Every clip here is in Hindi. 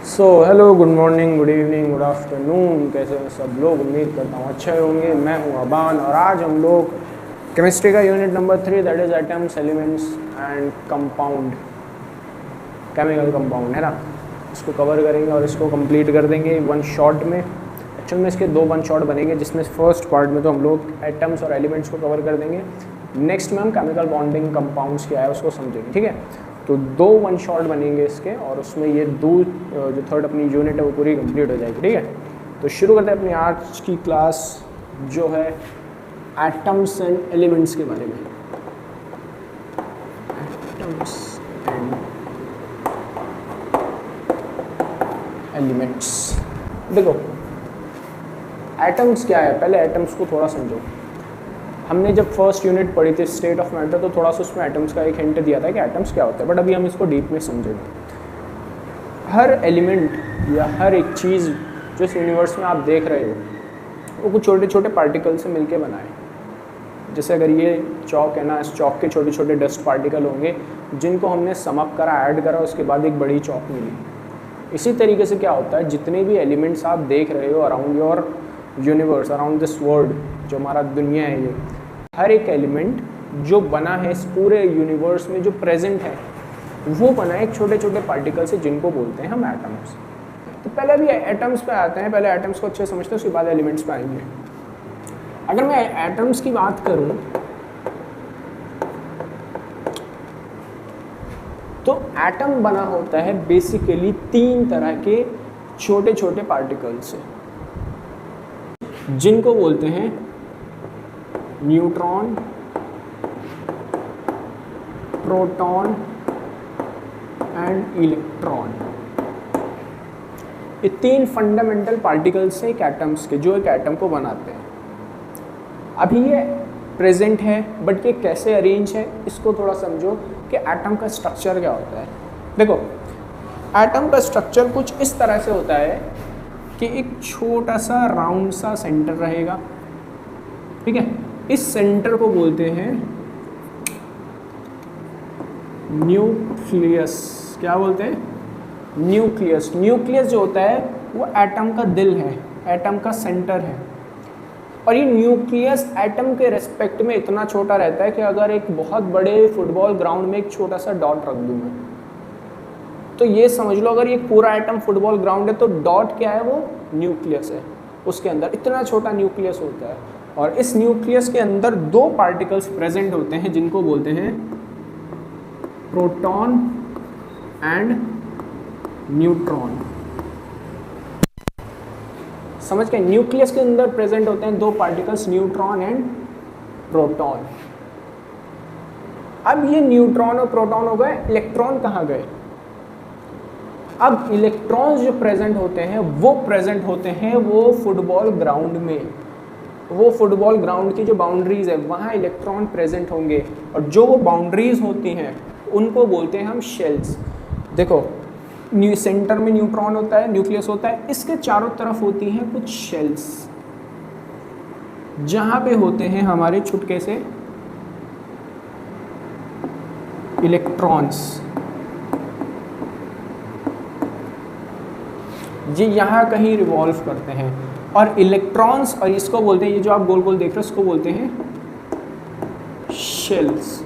Hello, good morning, good evening, good afternoon. कैसे हैं सब लोग? उम्मीद करता हूँ अच्छे होंगे। मैं हूँ अबान और आज हम लोग केमिस्ट्री का unit number 3 that is atoms, elements and compound, chemical compound है ना, इसको कवर करेंगे और इसको कंप्लीट कर देंगे वन शॉट में। एक्चुअल में इसके दो वन शॉट बनेंगे, जिसमें फर्स्ट पार्ट में तो हम लोग एटम्स और एलिमेंट्स को कवर कर देंगे। नेक्स्ट में हम केमिकल बॉन्डिंग कंपाउंड्स क्या है उसको समझेंगे, ठीक है। तो दो वन शॉट बनेंगे इसके और उसमें ये जो थर्ड अपनी यूनिट है वो पूरी कंप्लीट हो जाएगी, ठीक है। तो शुरू करते हैं अपनी आज की क्लास जो है एटम्स एंड एलिमेंट्स के बारे में। एटम्स एंड एलिमेंट्स, देखो एटम्स क्या है, पहले एटम्स को थोड़ा समझो। हमने जब फर्स्ट यूनिट पढ़ी थी स्टेट ऑफ मैटर, तो थोड़ा सा उसमें एटम्स का एक हिंट दिया था कि एटम्स क्या होता है, बट अभी हम इसको डीप में समझेंगे। हर एलिमेंट या हर एक चीज़ जो इस यूनिवर्स में आप देख रहे हो वो कुछ छोटे छोटे पार्टिकल से मिलके बना है। जैसे अगर ये चौक है ना, इस चौक के छोटे छोटे डस्ट पार्टिकल होंगे जिनको हमने सम अप करा, ऐड करा, उसके बाद एक बड़ी चौक मिली। इसी तरीके से क्या होता है, जितने भी एलिमेंट्स आप देख रहे हो around your universe, around this world, जो हमारा दुनिया है, ये हर एक एलिमेंट जो बना है इस पूरे यूनिवर्स में, जो प्रेजेंट है, वो बना है एक छोटे छोटे पार्टिकल से जिनको बोलते हैं हम एटम्स। तो पहले भी एटम्स पे आते हैं, पहले एटम्स को अच्छे समझते हैं, उसके बाद एलिमेंट्स पे आएंगे। अगर मैं एटम्स की बात करूं तो एटम बना होता है बेसिकली तीन तरह के छोटे छोटे पार्टिकल से जिनको बोलते हैं न्यूट्रॉन, प्रोटॉन एंड इलेक्ट्रॉन। ये तीन फंडामेंटल पार्टिकल्स हैं एक एटम्स के, जो एक एटम को बनाते हैं। अभी ये प्रेजेंट है, बट ये कैसे अरेंज है इसको थोड़ा समझो कि एटम का स्ट्रक्चर क्या होता है। देखो एटम का स्ट्रक्चर कुछ इस तरह से होता है कि एक छोटा सा राउंड सा सेंटर रहेगा, ठीक है। इस सेंटर को बोलते हैं न्यूक्लियस। क्या बोलते हैं? न्यूक्लियस। न्यूक्लियस जो होता है वो एटम का दिल है, एटम का सेंटर है। और ये न्यूक्लियस एटम के रेस्पेक्ट में इतना छोटा रहता है कि अगर एक बहुत बड़े फुटबॉल ग्राउंड में एक छोटा सा डॉट रख दूँ मैं, तो ये समझ लो अगर ये पूरा एटम फुटबॉल ग्राउंड है तो डॉट क्या है, वो न्यूक्लियस है। उसके अंदर इतना छोटा न्यूक्लियस होता है और इस न्यूक्लियस के अंदर दो पार्टिकल्स प्रेजेंट होते हैं जिनको बोलते हैं प्रोटॉन एंड न्यूट्रॉन। समझ गए? न्यूक्लियस के अंदर प्रेजेंट होते हैं दो पार्टिकल्स, न्यूट्रॉन एंड प्रोटॉन। अब ये न्यूट्रॉन और प्रोटॉन हो गए, इलेक्ट्रॉन कहाँ गए? अब इलेक्ट्रॉन्स जो प्रेजेंट होते हैं वो प्रेजेंट होते हैं वो फुटबॉल ग्राउंड में। वो फुटबॉल ग्राउंड की जो बाउंड्रीज है वहाँ इलेक्ट्रॉन प्रेजेंट होंगे और जो वो बाउंड्रीज होती हैं उनको बोलते हैं हम शेल्स। देखो सेंटर में न्यूट्रॉन होता है, न्यूक्लियस होता है, इसके चारों तरफ होती हैं कुछ शेल्स जहाँ पे होते हैं हमारे चुटके से इलेक्ट्रॉन्स। ये यहाँ कहीं रिवॉल्व करते हैं और इलेक्ट्रॉन्स, और इसको बोलते हैं, ये जो आप गोल गोल देख रहे हो इसको बोलते हैं शेल्स।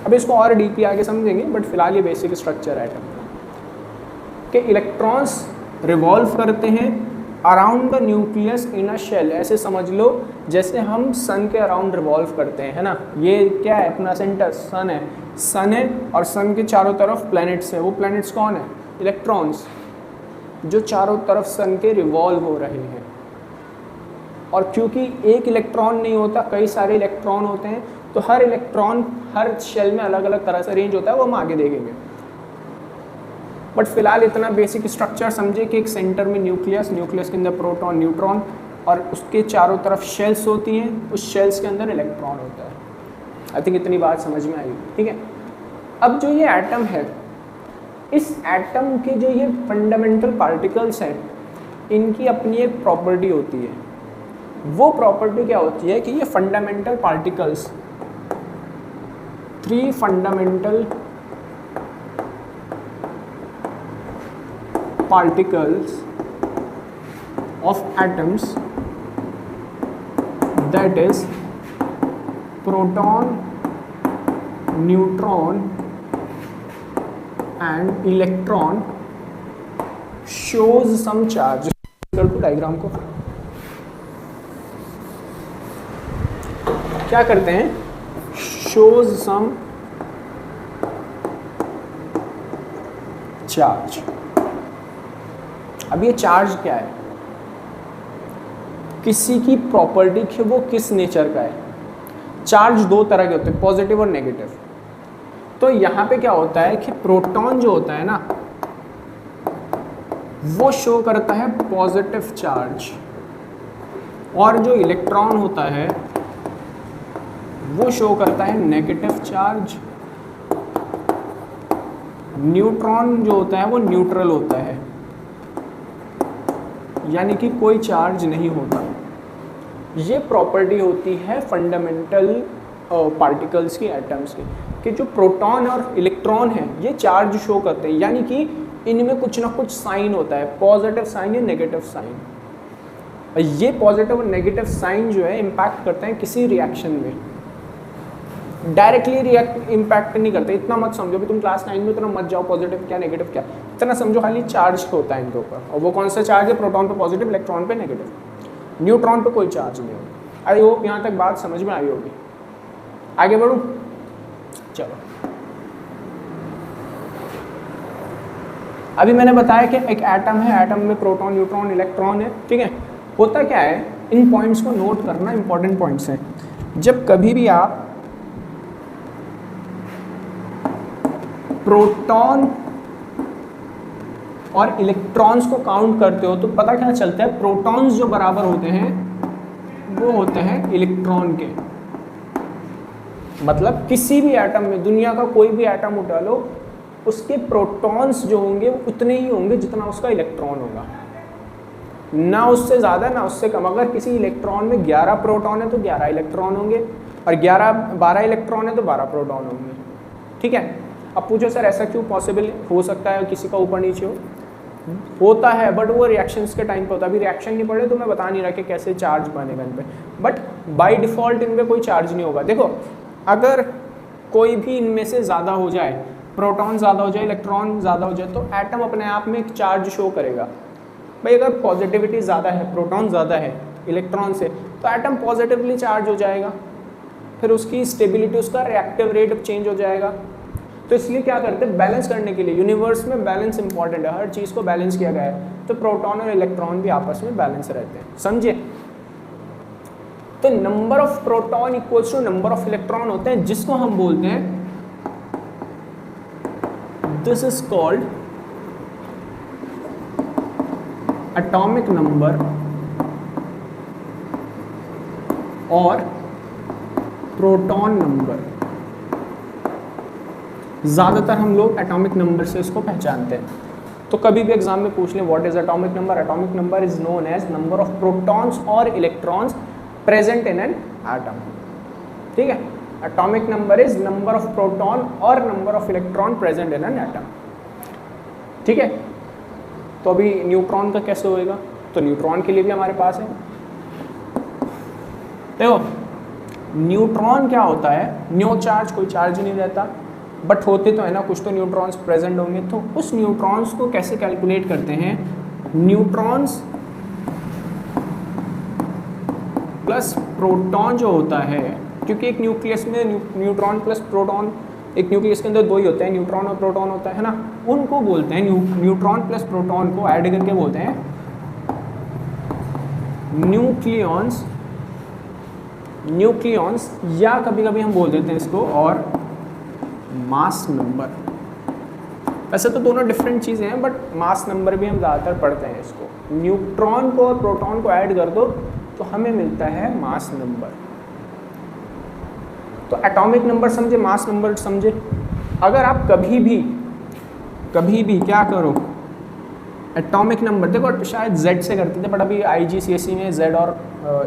अब इसको और डीपली आगे समझेंगे, बट फिलहाल ये बेसिक स्ट्रक्चर है एटम का कि इलेक्ट्रॉन्स रिवॉल्व करते हैं around the nucleus in a shell. ऐसे समझ लो जैसे हम सन के अराउंड रिवॉल्व करते हैं, है ना। ये क्या है? अपना सेंटर सन है, सन है और सन के चारों तरफ प्लैनेट्स हैं। वो प्लैनेट्स कौन है? इलेक्ट्रॉन्स, जो चारों तरफ सन के रिवॉल्व हो रहे हैं। और क्योंकि एक इलेक्ट्रॉन नहीं होता, कई सारे इलेक्ट्रॉन होते हैं, तो हर इलेक्ट्रॉन हर शेल में अलग अलग तरह से अरेंज होता है, वो हम आगे देखेंगे। बट फिलहाल इतना बेसिक स्ट्रक्चर समझे कि एक सेंटर में न्यूक्लियस, न्यूक्लियस के अंदर प्रोटॉन, न्यूट्रॉन और उसके चारों तरफ शेल्स होती हैं, उस शेल्स के अंदर इलेक्ट्रॉन होता है। आई थिंक इतनी बात समझ में आई, ठीक है। अब जो ये एटम है, इस एटम के जो ये फंडामेंटल पार्टिकल्स हैं, इनकी अपनी एक प्रॉपर्टी होती है। वो प्रॉपर्टी क्या होती है कि ये fundamental particles, 3 fundamental particles of atoms, that is proton, neutron and electron, shows some charge. कर दो डायग्राम को, क्या करते हैं, shows some चार्ज। अब ये चार्ज क्या है, किसी की प्रॉपर्टी कि वो किस नेचर का है। चार्ज दो तरह के होते हैं, पॉजिटिव और नेगेटिव। तो यहाँ पे क्या होता है कि प्रोटॉन जो होता है ना, वो शो करता है पॉजिटिव चार्ज, और जो इलेक्ट्रॉन होता है वो शो करता है नेगेटिव चार्ज। न्यूट्रॉन जो होता है वो न्यूट्रल होता है, यानी कि कोई चार्ज नहीं होता। ये प्रॉपर्टी होती है फंडामेंटल पार्टिकल्स की, एटम्स की, कि जो प्रोटॉन और इलेक्ट्रॉन है ये चार्ज शो करते हैं, यानी कि इनमें कुछ ना कुछ साइन होता है, पॉजिटिव साइन या नेगेटिव साइन। ये पॉजिटिव और नेगेटिव साइन जो है इम्पैक्ट करते हैं किसी रिएक्शन में, डायरेक्टली रिएक्ट इम्पैक्ट नहीं करते। इतना मत समझो कि तुम क्लास 9 में इतना मत जाओ पॉजिटिव क्या नेगेटिव क्या, इतना समझो खाली चार्ज होता है इनके ऊपर, और वो कौन सा चार्ज है, प्रोटॉन पे पॉजिटिव, इलेक्ट्रॉन पे नेगेटिव, न्यूट्रॉन पे कोई चार्ज नहीं होगा। आई होप यहाँ तक बात समझ में आई होगी। आगे बढ़ूँ, चलो। अभी मैंने बताया कि एक एटम है, एटम में प्रोटॉन, न्यूट्रॉन, इलेक्ट्रॉन है, ठीक है। होता क्या है, इन पॉइंट्स को नोट करना इंपॉर्टेंट पॉइंट्स हैं। जब कभी भी आप प्रोटॉन और इलेक्ट्रॉन्स को काउंट करते हो तो पता क्या चलता है, प्रोटॉन्स जो बराबर होते हैं वो होते हैं इलेक्ट्रॉन के। मतलब किसी भी एटम में, दुनिया का कोई भी एटम उठा लो, उसके प्रोटॉन्स जो होंगे वो उतने ही होंगे जितना उसका इलेक्ट्रॉन होगा, ना उससे ज़्यादा ना उससे कम। अगर किसी इलेक्ट्रॉन में 11 प्रोटॉन है तो 11 इलेक्ट्रॉन होंगे, और 12 इलेक्ट्रॉन है तो 12 प्रोटॉन होंगे, ठीक है। अब पूछो सर ऐसा क्यों पॉसिबल हो सकता है किसी का ऊपर नीचे हो, होता है, बट वो रिएक्शंस के टाइम पे होता है। अभी रिएक्शन नहीं पड़े तो मैं बता नहीं रहा कि कैसे चार्ज बनेगा इन पे, बट बाय डिफ़ॉल्ट इनमें कोई चार्ज नहीं होगा। देखो, अगर कोई भी इनमें से ज़्यादा हो जाए, प्रोटॉन ज़्यादा हो जाए, इलेक्ट्रॉन ज़्यादा हो जाए, तो एटम अपने आप में एक चार्ज शो करेगा। भाई अगर पॉजिटिविटी ज़्यादा है, प्रोटॉन ज़्यादा है इलेक्ट्रॉन से, तो एटम पॉजिटिवली चार्ज हो जाएगा, फिर उसकी स्टेबिलिटी, उसका रिएक्टिव रेट चेंज हो जाएगा। तो इसलिए क्या करते हैं, बैलेंस करने के लिए, यूनिवर्स में बैलेंस इंपॉर्टेंट है, हर चीज़ को बैलेंस किया गया है, तो प्रोटॉन और इलेक्ट्रॉन भी आपस में बैलेंस रहते हैं, समझे। तो number of proton equals to number of electron होते हैं, जिसको हम बोलते हैं, this is called atomic number और प्रोटॉन नंबर। ज़्यादातर हम लोग एटॉमिक नंबर से इसको पहचानते हैं। तो कभी भी एग्जाम में पूछ लें what is atomic number, atomic number is known as number of protons और electrons present in an atom, ठीक है। Atomic number is number of proton और number of electron present in an atom, ठीक है। तो अभी न्यूट्रॉन का कैसे होएगा, तो न्यूट्रॉन के लिए भी हमारे पास है। देखो न्यूट्रॉन क्या होता है, न्यू चार्ज, कोई चार्ज नहीं रहता, बट होते तो है ना, कुछ तो न्यूट्रॉन्स प्रेजेंट होंगे। तो उस न्यूट्रॉन्स को कैसे कैलकुलेट करते हैं, न्यूट्रॉन्स प्लस प्रोटॉन जो होता है, क्योंकि एक न्यूक्लियस में न्यूट्रॉन प्लस प्रोटॉन, एक न्यूक्लियस के अंदर दो ही होते हैं, न्यूट्रॉन और प्रोटॉन होता है ना, उनको बोलते हैं, न्यूट्रॉन प्लस प्रोटॉन को ऐड करके बोलते हैं न्यूक्लियॉन्स, या कभी कभी हम बोल देते हैं इसको और मास नंबर। वैसे तो दोनों डिफरेंट चीज़ें हैं, बट मास नंबर भी हम ज़्यादातर पढ़ते हैं इसको। न्यूट्रॉन को और प्रोटॉन को ऐड कर दो तो हमें मिलता है मास नंबर। तो एटॉमिक नंबर समझे, मास नंबर समझे। अगर आप कभी भी क्या करो, एटॉमिक नंबर, देखो शायद Z से करते थे, बट अभी IGCSE में Z और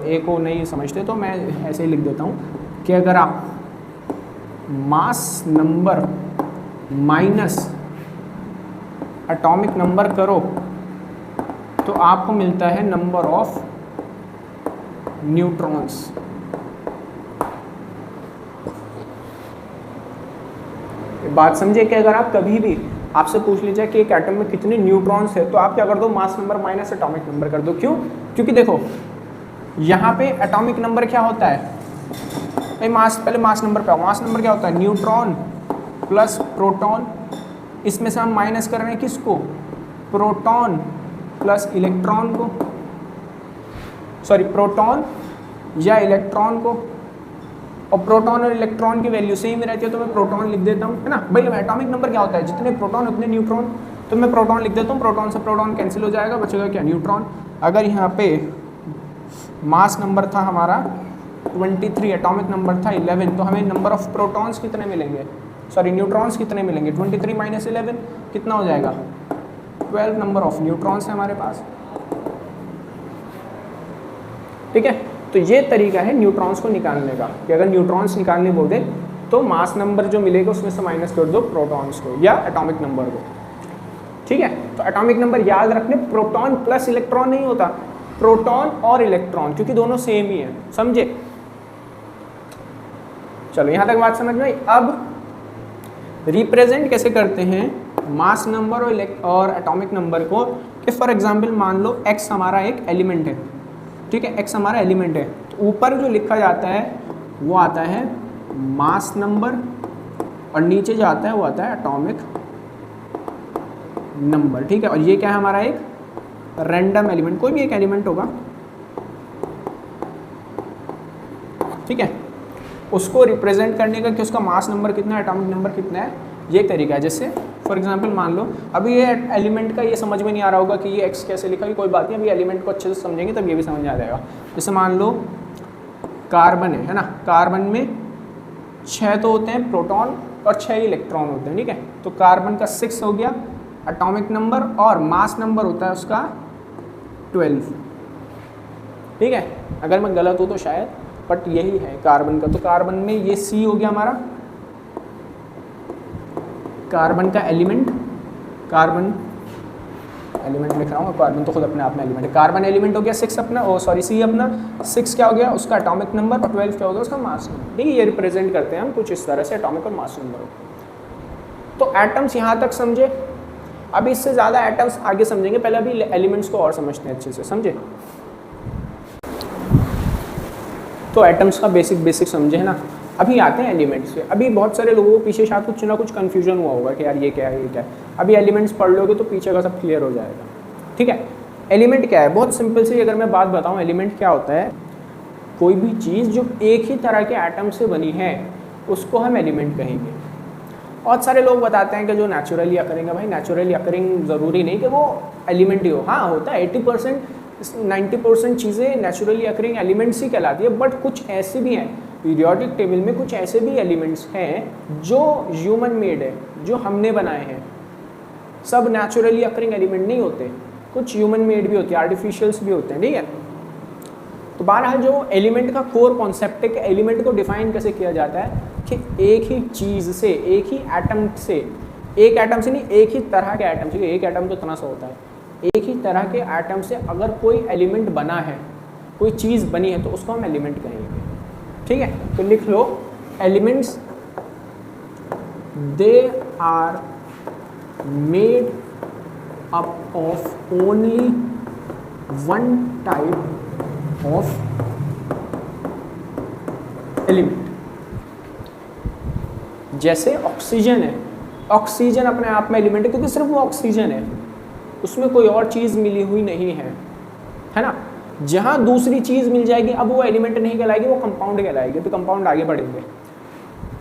A को नहीं समझते, तो मैं ऐसे ही लिख देता हूँ कि अगर आप mass number minus atomic number करो तो आपको मिलता है नंबर ऑफ न्यूट्रॉन्स। बात समझे कि अगर आप कभी भी आपसे पूछ लीजिए कि एक एटम में कितने न्यूट्रॉन्स है, तो आप क्या कर दो, mass number minus atomic number कर दो। क्यों? क्योंकि देखो यहाँ पे एटॉमिक नंबर क्या होता है भाई, मास, पहले मास नंबर पे आओ। मास नंबर क्या होता है, न्यूट्रॉन प्लस प्रोटॉन, इसमें से हम माइनस कर रहे हैं किसको, प्रोटॉन प्लस इलेक्ट्रॉन को, सॉरी प्रोटॉन या इलेक्ट्रॉन को, और प्रोटॉन और इलेक्ट्रॉन की वैल्यू सेम ही रहती है तो मैं प्रोटॉन लिख देता हूँ, है ना भाई। एटॉमिक नंबर क्या होता है, जितने प्रोटॉन उतने न्यूट्रॉन, तो मैं प्रोटॉन लिख देता हूँ, प्रोटॉन से प्रोटॉन कैंसिल हो जाएगा, बचेगा क्या, न्यूट्रॉन। अगर यहाँ पे मास नंबर था हमारा 23, एटॉमिक नंबर था 11, तो हमें नंबर ऑफ प्रोटॉन्स कितने मिलेंगे, सॉरी न्यूट्रॉन्स कितने मिलेंगे, 23 माइनस 11 कितना हो जाएगा, 12 नंबर ऑफ न्यूट्रॉन्स है हमारे पास। ठीक है, तो ये तरीका है न्यूट्रॉन्स को निकालने का, कि अगर न्यूट्रॉन्स निकालने बोल दे तो मास नंबर जो मिलेगा उसमें से माइनस कर दो प्रोटॉन्स को या एटॉमिक नंबर को। ठीक है, तो एटॉमिक नंबर याद रखने, प्रोटॉन प्लस इलेक्ट्रॉन नहीं होता, प्रोटॉन और इलेक्ट्रॉन, क्योंकि दोनों सेम ही है, समझे। चलो यहाँ तक बात समझ में आई। अब रिप्रेजेंट कैसे करते हैं मास नंबर और एटॉमिक नंबर को, कि फॉर एग्जांपल मान लो x हमारा एक एलिमेंट है, ठीक है, x हमारा एलिमेंट है, तो ऊपर जो लिखा जाता है वो आता है मास नंबर, और नीचे जो आता है वो आता है एटॉमिक नंबर। ठीक है, और ये क्या है हमारा एक रैंडम एलिमेंट, कोई भी एक एलिमेंट होगा, ठीक है, उसको रिप्रेजेंट करने का कि उसका मास नंबर कितना है, एटॉमिक नंबर कितना है, ये तरीका है। जैसे फॉर एग्जांपल मान लो, अभी ये एलिमेंट का ये समझ में नहीं आ रहा होगा कि ये x कैसे लिखा है, कोई बात नहीं, अभी एलिमेंट को अच्छे से समझेंगे तब ये भी समझ आ जाएगा। जैसे मान लो कार्बन है ना, कार्बन में 6 तो होते हैं प्रोटॉन और 6 इलेक्ट्रॉन होते हैं, ठीक है, तो कार्बन का 6 हो गया एटॉमिक नंबर, और मास नंबर होता है उसका 12। ठीक है, अगर मैं गलत हूँ तो शायद, बट यही है कार्बन का। तो कार्बन में ये C हो गया हमारा, कार्बन का एलिमेंट, कार्बन एलिमेंट लिख रहा हूँ, कार्बन तो खुद अपने आप में एलिमेंट है, कार्बन एलिमेंट हो गया 6 अपना, ओ सॉरी C अपना 6 क्या हो गया उसका एटॉमिक नंबर, और 12 क्या हो गया उसका मास नंबर। ठीक है, ये रिप्रेजेंट करते हैं हम कुछ इस तरह से एटॉमिक और मास नंबर। तो एटम्स यहाँ तक समझे, अभी इससे ज़्यादा एटम्स आगे समझेंगे, पहले अभी एलिमेंट्स को और समझते हैं अच्छे से, समझे। तो एटम्स का बेसिक समझे है ना, अभी आते हैं एलिमेंट्स पे। अभी बहुत सारे लोगों को पीछे शायद कुछ ना कुछ कन्फ्यूजन हुआ होगा कि यार ये क्या है, ये क्या है। अभी एलिमेंट्स पढ़ लोगे तो पीछे का सब क्लियर हो जाएगा। ठीक है, एलिमेंट क्या है, बहुत सिंपल सी अगर मैं बात बताऊँ, एलिमेंट क्या होता है, कोई भी चीज़ जो एक ही तरह के एटम से बनी है उसको हम एलिमेंट कहेंगे। बहुत सारे लोग बताते हैं कि जो नेचुरली अकरिंग है, भाई नेचुरली अकरिंग ज़रूरी नहीं कि वो एलिमेंट ही हो, हाँ होता है 80% 90% चीज़ें नेचुरली अकरिंग एलिमेंट्स ही कहलाती है, बट कुछ ऐसे भी हैं पीरियोडिक टेबल में, कुछ ऐसे भी एलिमेंट्स हैं जो ह्यूमन मेड है, जो हमने बनाए हैं। सब नेचुरली अकरिंग एलिमेंट नहीं होते, कुछ ह्यूमन मेड भी होते हैं, आर्टिफिशियल्स भी होते हैं। ठीक है, तो बहरहाल जो एलिमेंट का कोर कॉन्सेप्ट है कि एलिमेंट को डिफाइन कैसे किया जाता है कि एक ही चीज़ से, एक ही एटम से, एक एटम से नहीं, एक ही तरह के एटम से, एक एटम तो इतना सा होता है, एक ही तरह के एटम से अगर कोई एलिमेंट बना है, कोई चीज़ बनी है, तो उसको हम एलिमेंट कहेंगे। ठीक है, तो लिख लो elements, they are made up of only one type of element. जैसे ऑक्सीजन है, ऑक्सीजन अपने आप में एलिमेंट है क्योंकि सिर्फ वो ऑक्सीजन है, उसमें कोई और चीज़ मिली हुई नहीं है ना। जहाँ दूसरी चीज़ मिल जाएगी अब वो एलिमेंट नहीं कहलाएगी, वो कंपाउंड कहलाएगी, तो कंपाउंड आगे बढ़ेंगे।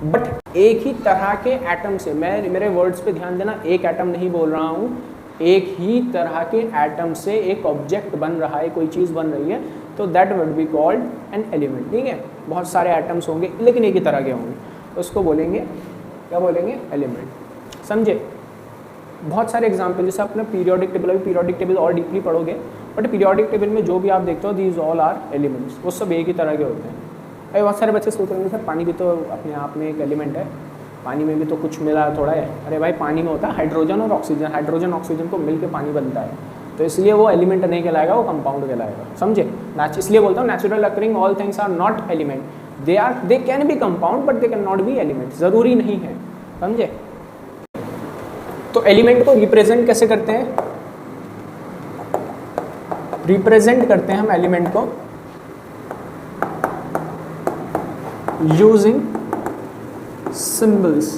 बट एक ही तरह के एटम से, मैं मेरे वर्ड्स पे ध्यान देना, एक एटम नहीं बोल रहा हूँ, एक ही तरह के एटम से एक ऑब्जेक्ट बन रहा है, कोई चीज़ बन रही है, तो that would be called an element. ठीक है, बहुत सारे एटम्स होंगे लेकिन एक ही तरह के होंगे, उसको बोलेंगे, क्या बोलेंगे, एलिमेंट। समझे, बहुत सारे एग्जाम्पल, जैसे अपने पीरियोडिक टेबल, अभी पीरियोडिक टेबल और डीपली पढ़ोगे, बट पीरियोडिक टेबल में जो भी आप देखते हो दीज ऑल आर एलिमेंट्स, वो सब एक ही तरह के होते हैं। अरे बहुत सारे बच्चे सोच रहे हैं सर पानी भी तो अपने आप में एक एलिमेंट है, पानी में भी तो कुछ मिला थोड़ा है। अरे भाई पानी में होता है हाइड्रोजन और ऑक्सीजन, हाइड्रोजन ऑक्सीजन को मिलकर पानी बनता है, तो इसलिए वो एलिमेंट नहीं कहलाएगा, वो कंपाउंड कहलाएगा, समझे। इसलिए बोलता हूँ natural occurring all things are not element, they can be compound but they can not be element, ज़रूरी नहीं है, समझे। तो एलिमेंट को रिप्रेजेंट कैसे करते हैं, रिप्रेजेंट करते हैं हम एलिमेंट को यूजिंग सिंबल्स।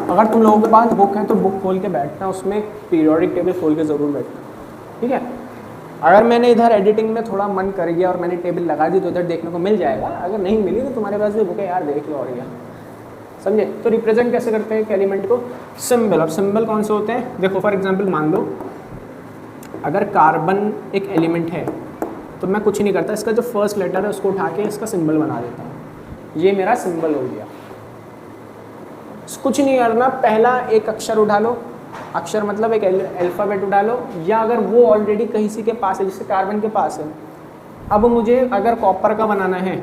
अगर तुम लोगों के पास बुक है तो बुक खोल के बैठना, उसमें पीरियोडिक टेबल खोल के ज़रूर बैठना, ठीक है। अगर मैंने इधर एडिटिंग में थोड़ा मन कर गया और मैंने टेबल लगा दी तो इधर देखने को मिल जाएगा, अगर नहीं मिली तो तुम्हारे पास भी बुक है यार, देख लो और या, समझे। तो रिप्रेजेंट कैसे करते हैं एलिमेंट को, सिंबल। अब सिंबल कौन से होते हैं, देखो फॉर एग्जांपल मान लो अगर कार्बन एक एलिमेंट है तो मैं कुछ नहीं करता, इसका जो फर्स्ट लेटर है उसको उठा के इसका सिंबल बना देता हूँ, ये मेरा सिंबल हो गया। कुछ नहीं करना, पहला एक अक्षर उठा लो, अक्षर मतलब एक अल्फ़ाबेट उठा लो, या अगर वो ऑलरेडी कहीं सी के पास है, जैसे कार्बन के पास है। अब मुझे अगर कॉपर का बनाना है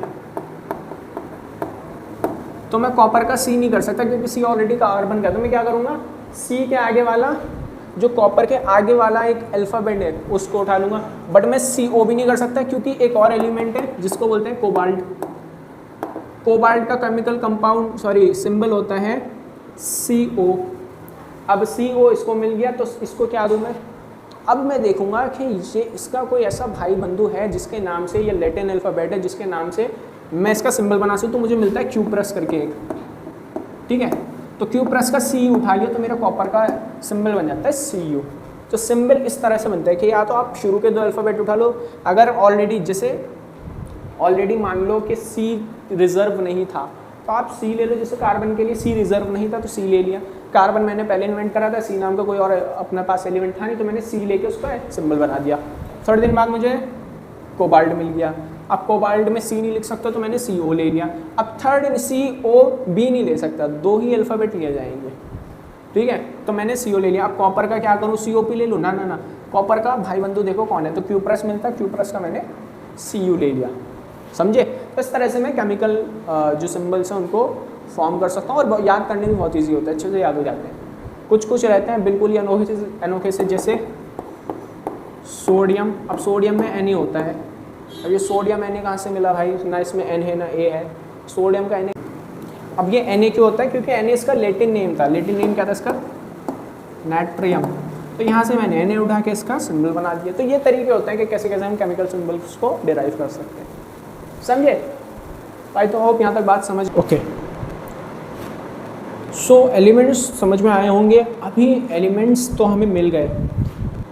तो मैं कॉपर का सी नहीं कर सकता क्योंकि सी ऑलरेडी कार्बन का, तो मैं क्या करूँगा, सी के आगे वाला जो कॉपर के आगे वाला एक अल्फ़ाबेट है उसको उठा लूँगा। बट मैं CO भी नहीं कर सकता क्योंकि एक और एलिमेंट है जिसको बोलते हैं कोबाल्ट। कोबाल्ट का केमिकल कंपाउंड सिंबल होता है CO। अब CO इसको मिल गया तो इसको क्या दूँ मैं, अब मैं देखूंगा कि ये इसका कोई ऐसा भाई बंधु है जिसके नाम से ये लैटिन अल्फ़ाबेट है जिसके नाम से मैं इसका सिंबल बना सकूँ, तो मुझे मिलता है Q+ करके एक, ठीक है। तो Q+ का C उठा लिया तो मेरा कॉपर का सिंबल बन जाता है Cu। तो सिंबल इस तरह से बनता है कि या तो आप शुरू के 2 अल्फ़ाबेट उठा लो, अगर ऑलरेडी मान लो कि C रिजर्व नहीं था तो आप C ले लो, जैसे कार्बन के लिए C रिजर्व नहीं था तो C ले लिया। कार्बन मैंने पहले इन्वेंट करा था, C नाम का कोई और अपने पास एलिमेंट था नहीं, तो मैंने C लेके उसका सिंबल बना दिया। थोड़े दिन बाद मुझे कोबाल्ट मिल गया, अब कोबाल्ट में C नहीं लिख सकता तो मैंने CO ले लिया। अब थर्ड COB नहीं ले सकता, 2 ही अल्फ़ाबेट लिए जाएंगे, ठीक है। तो मैंने CO ले लिया। अब कॉपर का क्या करूँ, COP ले लूँ, ना, कॉपर का भाई बंधु देखो कौन है, तो Q+ मिलता है, Q+ का मैंने Cu ले लिया, समझे। तो इस तरह से मैं केमिकल जो सिंबल्स हैं उनको फॉर्म कर सकता हूँ और याद करने में बहुत ईजी होता है, अच्छे से याद हो जाते हैं। कुछ रहते हैं बिल्कुल ही अनोखे से, जैसे सोडियम। अब सोडियम में Na होता है, अब ये सोडियम Na कहाँ से मिला भाई, ना इसमें N है ना A है, सोडियम का Na। अब ये Na क्यों होता है, क्योंकि Na इसका लैटिन नेम था। लैटिन नेम क्या था इसका, नाइट्रियम। तो यहाँ से मैंने Na उठा के इसका सिंबल बना दिया। तो ये तरीके होते हैं कि कैसे कैसे हम केमिकल सिंबल्स को डिराइव कर सकते हैं, समझे भाई। तो होप यहाँ तक बात समझ, ओके। सो एलिमेंट्स समझ में आए होंगे। अभी एलिमेंट्स तो हमें मिल गए,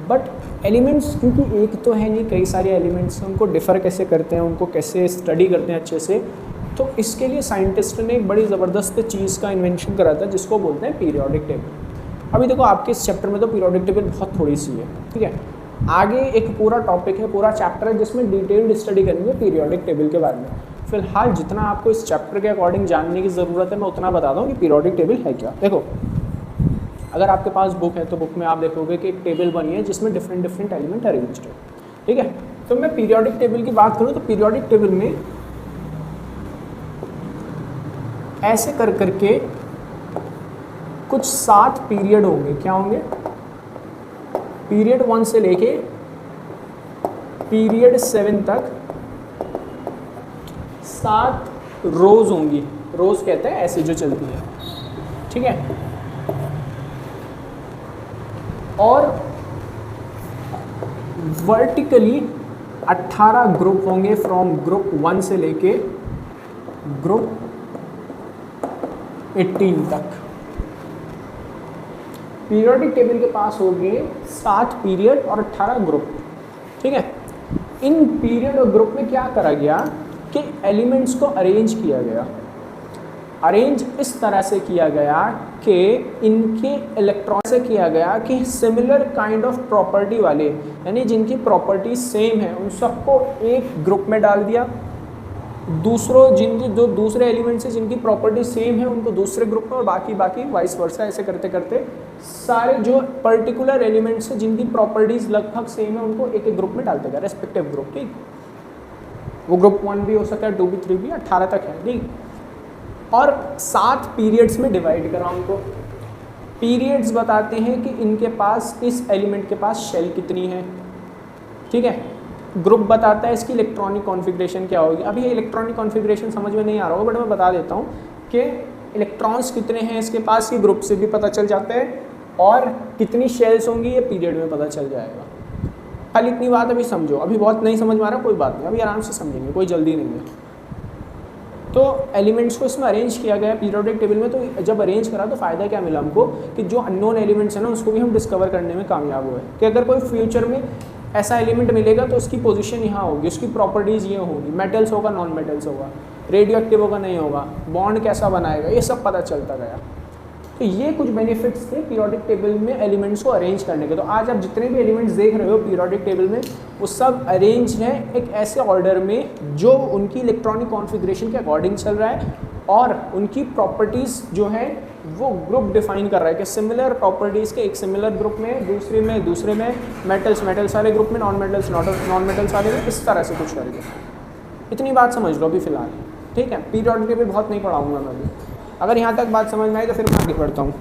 बट एलिमेंट्स क्योंकि एक तो है नहीं, कई सारे एलिमेंट्स हैं, उनको डिफ़र कैसे करते हैं, उनको कैसे स्टडी करते हैं अच्छे से, तो इसके लिए साइंटिस्ट ने एक बड़ी ज़बरदस्त चीज़ का इन्वेंशन करा था जिसको बोलते हैं पीरियोडिक टेबल। अभी देखो आपके इस चैप्टर में तो पीरियोडिक टेबल बहुत थोड़ी सी है, ठीक है। आगे एक पूरा टॉपिक है, पूरा चैप्टर है जिसमें डिटेल्ड स्टडी करेंगे पीरियोडिक टेबल के बारे में। फिलहाल जितना आपको इस चैप्टर के अकॉर्डिंग जानने की ज़रूरत है मैं उतना बता दूँ कि पीरियोडिक टेबल है क्या। देखो अगर आपके पास बुक है तो बुक में आप देखोगे कि एक टेबल बनी है जिसमें डिफरेंट एलिमेंट अरेंज्ड है, ठीक है। तो मैं पीरियोडिक टेबल की बात करूँ तो पीरियोडिक टेबल में ऐसे करके कुछ 7 पीरियड होंगे। क्या होंगे, पीरियड 1 से लेके पीरियड 7 तक 7 रोज होंगी। रोज कहते हैं ऐसे जो चलती है, ठीक है। और वर्टिकली 18 ग्रुप होंगे, फ्रॉम ग्रुप 1 से लेके ग्रुप 18 तक। पीरियोडिक टेबल के पास हो गए 7 पीरियड और 18 ग्रुप, ठीक है। इन पीरियड और ग्रुप में क्या करा गया कि एलिमेंट्स को अरेंज किया गया। अरेंज इस तरह से किया गया कि इनके इलेक्ट्रॉन से किया गया कि सिमिलर काइंड ऑफ प्रॉपर्टी वाले, यानी जिनकी प्रॉपर्टी सेम है, उन सबको एक ग्रुप में डाल दिया। जो दूसरे एलिमेंट्स हैं जिनकी प्रॉपर्टी सेम है उनको दूसरे ग्रुप में, और बाकी वाइस वर्सा, ऐसे करते करते सारे जो पर्टिकुलर एलिमेंट्स हैं जिनकी प्रॉपर्टीज़ लगभग सेम है उनको एक एक ग्रुप में डालते गए, रेस्पेक्टिव ग्रुप, ठीक। वो ग्रुप 1 भी हो सकता है, 2 भी, 3 भी, 18 तक है, ठीक। और 7 पीरियड्स में डिवाइड करा उनको। पीरियड्स बताते हैं कि इनके पास, इस एलिमेंट के पास शेल कितनी है, ठीक है। ग्रुप बताता है इसकी इलेक्ट्रॉनिक कॉन्फ़िगरेशन क्या होगी। अभी ये इलेक्ट्रॉनिक कॉन्फ़िगरेशन समझ में नहीं आ रहा होगा, बट मैं बता देता हूँ कि इलेक्ट्रॉन्स कितने हैं इसके पास, ये ग्रुप से भी पता चल जाता है, और कितनी शेल्स होंगी ये पीरियड में पता चल जाएगा। खाली इतनी बात अभी समझो, अभी बहुत नहीं समझ में आ रहा, कोई बात नहीं, अभी आराम से समझेंगे, कोई जल्दी नहीं है। तो एलिमेंट्स को इसमें अरेंज किया गया पीरियोडिक टेबल में। तो जब अरेंज करा तो फ़ायदा क्या मिला हमको कि जो अननोन एलिमेंट्स हैं ना उसको भी हम डिस्कवर करने में कामयाब हुए, कि अगर कोई फ्यूचर में ऐसा एलिमेंट मिलेगा तो उसकी पोजीशन यहाँ होगी, उसकी प्रॉपर्टीज़ ये होगी, मेटल्स होगा नॉन मेटल्स होगा, रेडियो एक्टिव होगा नहीं होगा, बॉन्ड कैसा बनाएगा, ये सब पता चलता गया। तो ये कुछ बेनिफिट्स थे पीरियोडिक टेबल में एलिमेंट्स को अरेंज करने के। तो आज आप जितने भी एलिमेंट्स देख रहे हो पीरियोडिक टेबल में वो सब अरेंज हैं एक ऐसे ऑर्डर में जो उनकी इलेक्ट्रॉनिक कॉन्फ़िगरेशन के अकॉर्डिंग चल रहा है, और उनकी प्रॉपर्टीज़ जो है वो ग्रुप डिफाइन कर रहा है कि सिमिलर प्रॉपर्टीज़ के एक सिमिलर ग्रुप में, दूसरे में मेटल्स वाले ग्रुप में, नॉन मेटल्स वाले में, इस तरह से कुछ करके। इतनी बात समझ लो अभी फ़िलहाल, ठीक है। पीरियोडिक टेबल बहुत नहीं पढ़ाऊँगा मैं अभी, अगर यहाँ तक बात समझ में आई तो फिर मैं आगे बढ़ता हूँ।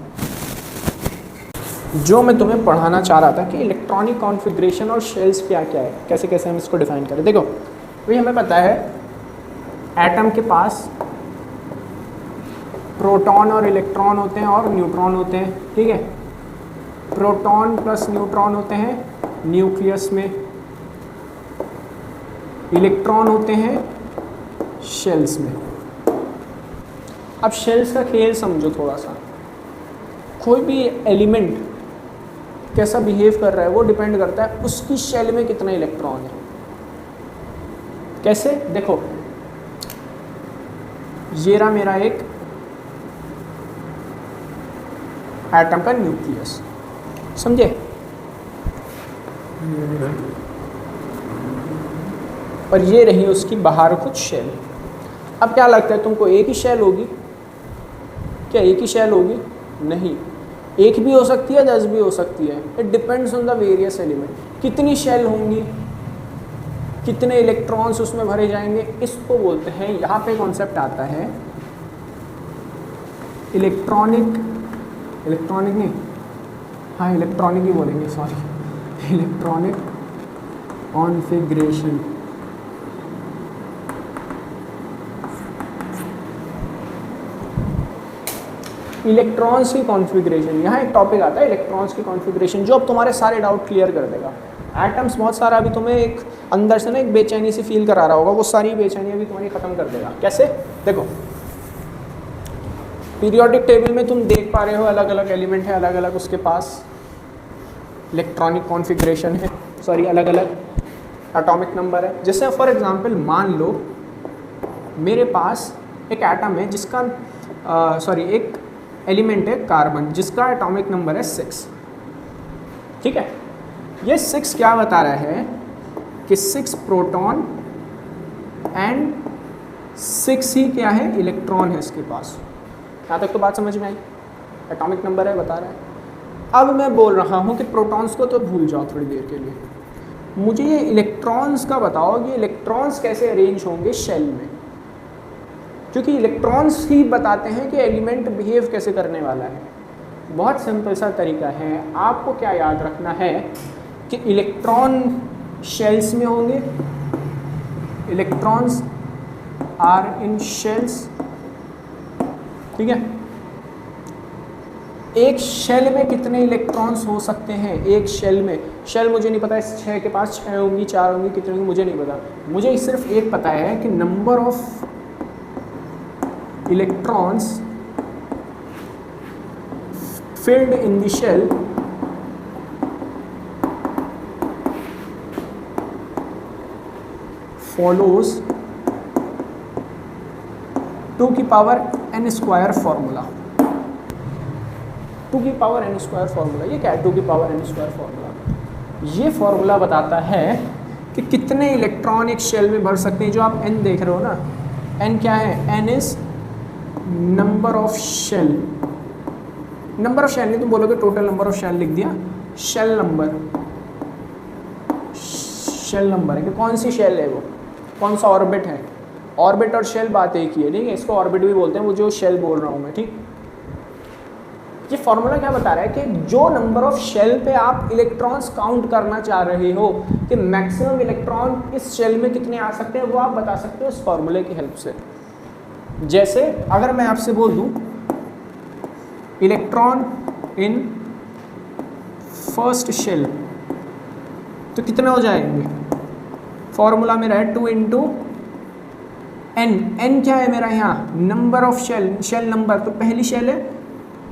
जो मैं तुम्हें पढ़ाना चाह रहा था कि इलेक्ट्रॉनिक कॉन्फ़िगरेशन और शेल्स क्या क्या है, कैसे कैसे हम इसको डिफाइन करें। देखो भाई हमें पता है एटम के पास प्रोटॉन और इलेक्ट्रॉन होते हैं और न्यूट्रॉन होते हैं, ठीक है। प्रोटॉन प्लस न्यूट्रॉन होते हैं न्यूक्लियस में, इलेक्ट्रॉन होते हैं शेल्स में। अब शेल्स का खेल समझो थोड़ा सा। कोई भी एलिमेंट कैसा बिहेव कर रहा है वो डिपेंड करता है उसकी शेल में कितने इलेक्ट्रॉन है। कैसे, देखो ये रहा मेरा एक एटम का न्यूक्लियस, समझे। और ये रही उसकी बाहर कुछ शेल। अब क्या लगता है तुमको, एक ही शेल होगी क्या? एक ही शेल होगी? नहीं, एक भी हो सकती है, 10 भी हो सकती है। It depends on the various element. कितनी शेल होंगी, कितने इलेक्ट्रॉन्स उसमें भरे जाएंगे, इसको बोलते हैं, यहाँ पे कॉन्सेप्ट आता है इलेक्ट्रॉनिक नहीं, हाँ इलेक्ट्रॉनिक ही बोलेंगे, सॉरी, इलेक्ट्रॉनिक कॉन्फ़िगरेशन। इलेक्ट्रॉन्स की कॉन्फ़िगरेशन, यहाँ एक टॉपिक आता है इलेक्ट्रॉन्स की कॉन्फ़िगरेशन, जो अब तुम्हारे सारे डाउट क्लियर कर देगा। एटम्स बहुत सारा अभी तुम्हें एक अंदर से ना एक बेचैनी सी फील करा रहा होगा, वो सारी बेचैनी अभी तुम्हारी ख़त्म कर देगा। कैसे, देखो पीरियोडिक टेबल में तुम देख पा रहे हो अलग अलग एलिमेंट है, अलग अलग उसके पास इलेक्ट्रॉनिक कॉन्फ़िगरेशन है, सॉरी अलग अलग एटॉमिक नंबर है। जैसे फॉर एग्जांपल मान लो मेरे पास एक एटम है जिसका एक एलिमेंट है कार्बन, जिसका एटॉमिक नंबर है 6, ठीक है। ये 6 क्या बता रहा है कि 6 प्रोटॉन एंड 6 ही क्या है, इलेक्ट्रॉन है इसके पास। यहाँ तक तो बात समझ में आई, एटॉमिक नंबर है बता रहा है। अब मैं बोल रहा हूँ कि प्रोटॉन्स को तो भूल जाओ थोड़ी देर के लिए, मुझे ये इलेक्ट्रॉन्स का बताओ, ये इलेक्ट्रॉन्स कैसे अरेंज होंगे शेल में, क्योंकि इलेक्ट्रॉन्स ही बताते हैं कि एलिमेंट बिहेव कैसे करने वाला है। बहुत सिंपल सा तरीका है, आपको क्या याद रखना है कि इलेक्ट्रॉन शेल्स में होंगे, इलेक्ट्रॉन्स आर इन शेल्स, ठीक है। एक शेल में कितने इलेक्ट्रॉन्स हो सकते हैं, एक शेल में, शेल मुझे नहीं पता, इस 6 के पास 6 होंगी, 4 होंगी, कितनी होंगी मुझे नहीं पता। मुझे सिर्फ एक पता है कि number of electrons filled in the shell follows 2 की पावर n स्क्वायर फार्मूला। 2 की पावर n स्क्वायर फार्मूला, ये क्या है 2 की पावर n स्क्वायर फार्मूला? ये फार्मूला बताता है कि कितने इलेक्ट्रॉन एक शेल में भर सकते हैं। जो आप n देख रहे हो ना, n क्या है, n is number of shell. Number of shell नहीं, तुम बोलोगे टोटल नंबर ऑफ शेल लिख दिया, शेल नंबर है कि कौन सी शेल है वो, कौन सा ऑर्बिट है। ऑर्बिट और शेल बात एक ही है, ठीक है, इसको ऑर्बिट भी बोलते हैं, वो जो शेल बोल रहा हूँ मैं, ठीक। ये फॉर्मूला क्या बता रहा है कि जो नंबर ऑफ शेल पे आप इलेक्ट्रॉन्स काउंट करना चाह रहे हो कि मैक्सिमम इलेक्ट्रॉन इस शेल में कितने आ सकते हैं, वो आप बता सकते हो इस फॉर्मूले की हेल्प से। जैसे अगर मैं आपसे बोल दूं इलेक्ट्रॉन इन फर्स्ट शेल तो कितने हो जाएंगे, फॉर्मूला मेरा है 2 इंटू एन। एन क्या है मेरा यहाँ, number of shell, shell number, तो पहली शेल है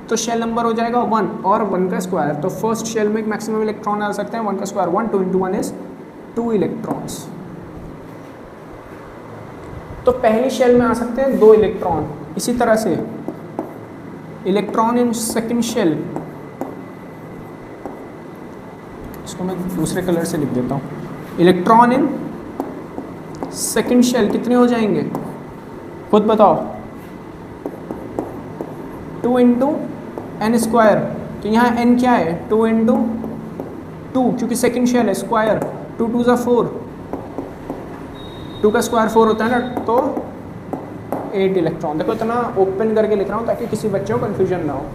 तो शेल नंबर हो जाएगा 1 और 1 का स्क्वायर। तो फर्स्ट शेल में मैक्सिमम इलेक्ट्रॉन आ सकते हैं 1 का स्क्वायर 1, 2 इंटू 1 इज 2 इलेक्ट्रॉन्स। तो पहली शेल में आ सकते हैं 2 इलेक्ट्रॉन। इसी तरह से इलेक्ट्रॉन इन सेकंड शेल, इसको मैं दूसरे कलर से लिख देता हूँ, इलेक्ट्रॉन इन सेकंड शेल कितने हो जाएंगे खुद बताओ, 2 इंटू एन स्क्वायर। तो यहाँ एन क्या है 2 इंटू 2 क्योंकि सेकंड शेल है, स्क्वायर 2 2 ज़ा 4, 2 का स्क्वायर 4 होता है ना, तो 8 इलेक्ट्रॉन। देखो इतना ओपन करके लिख रहा हूँ ताकि किसी बच्चे को कन्फ्यूजन ना हो,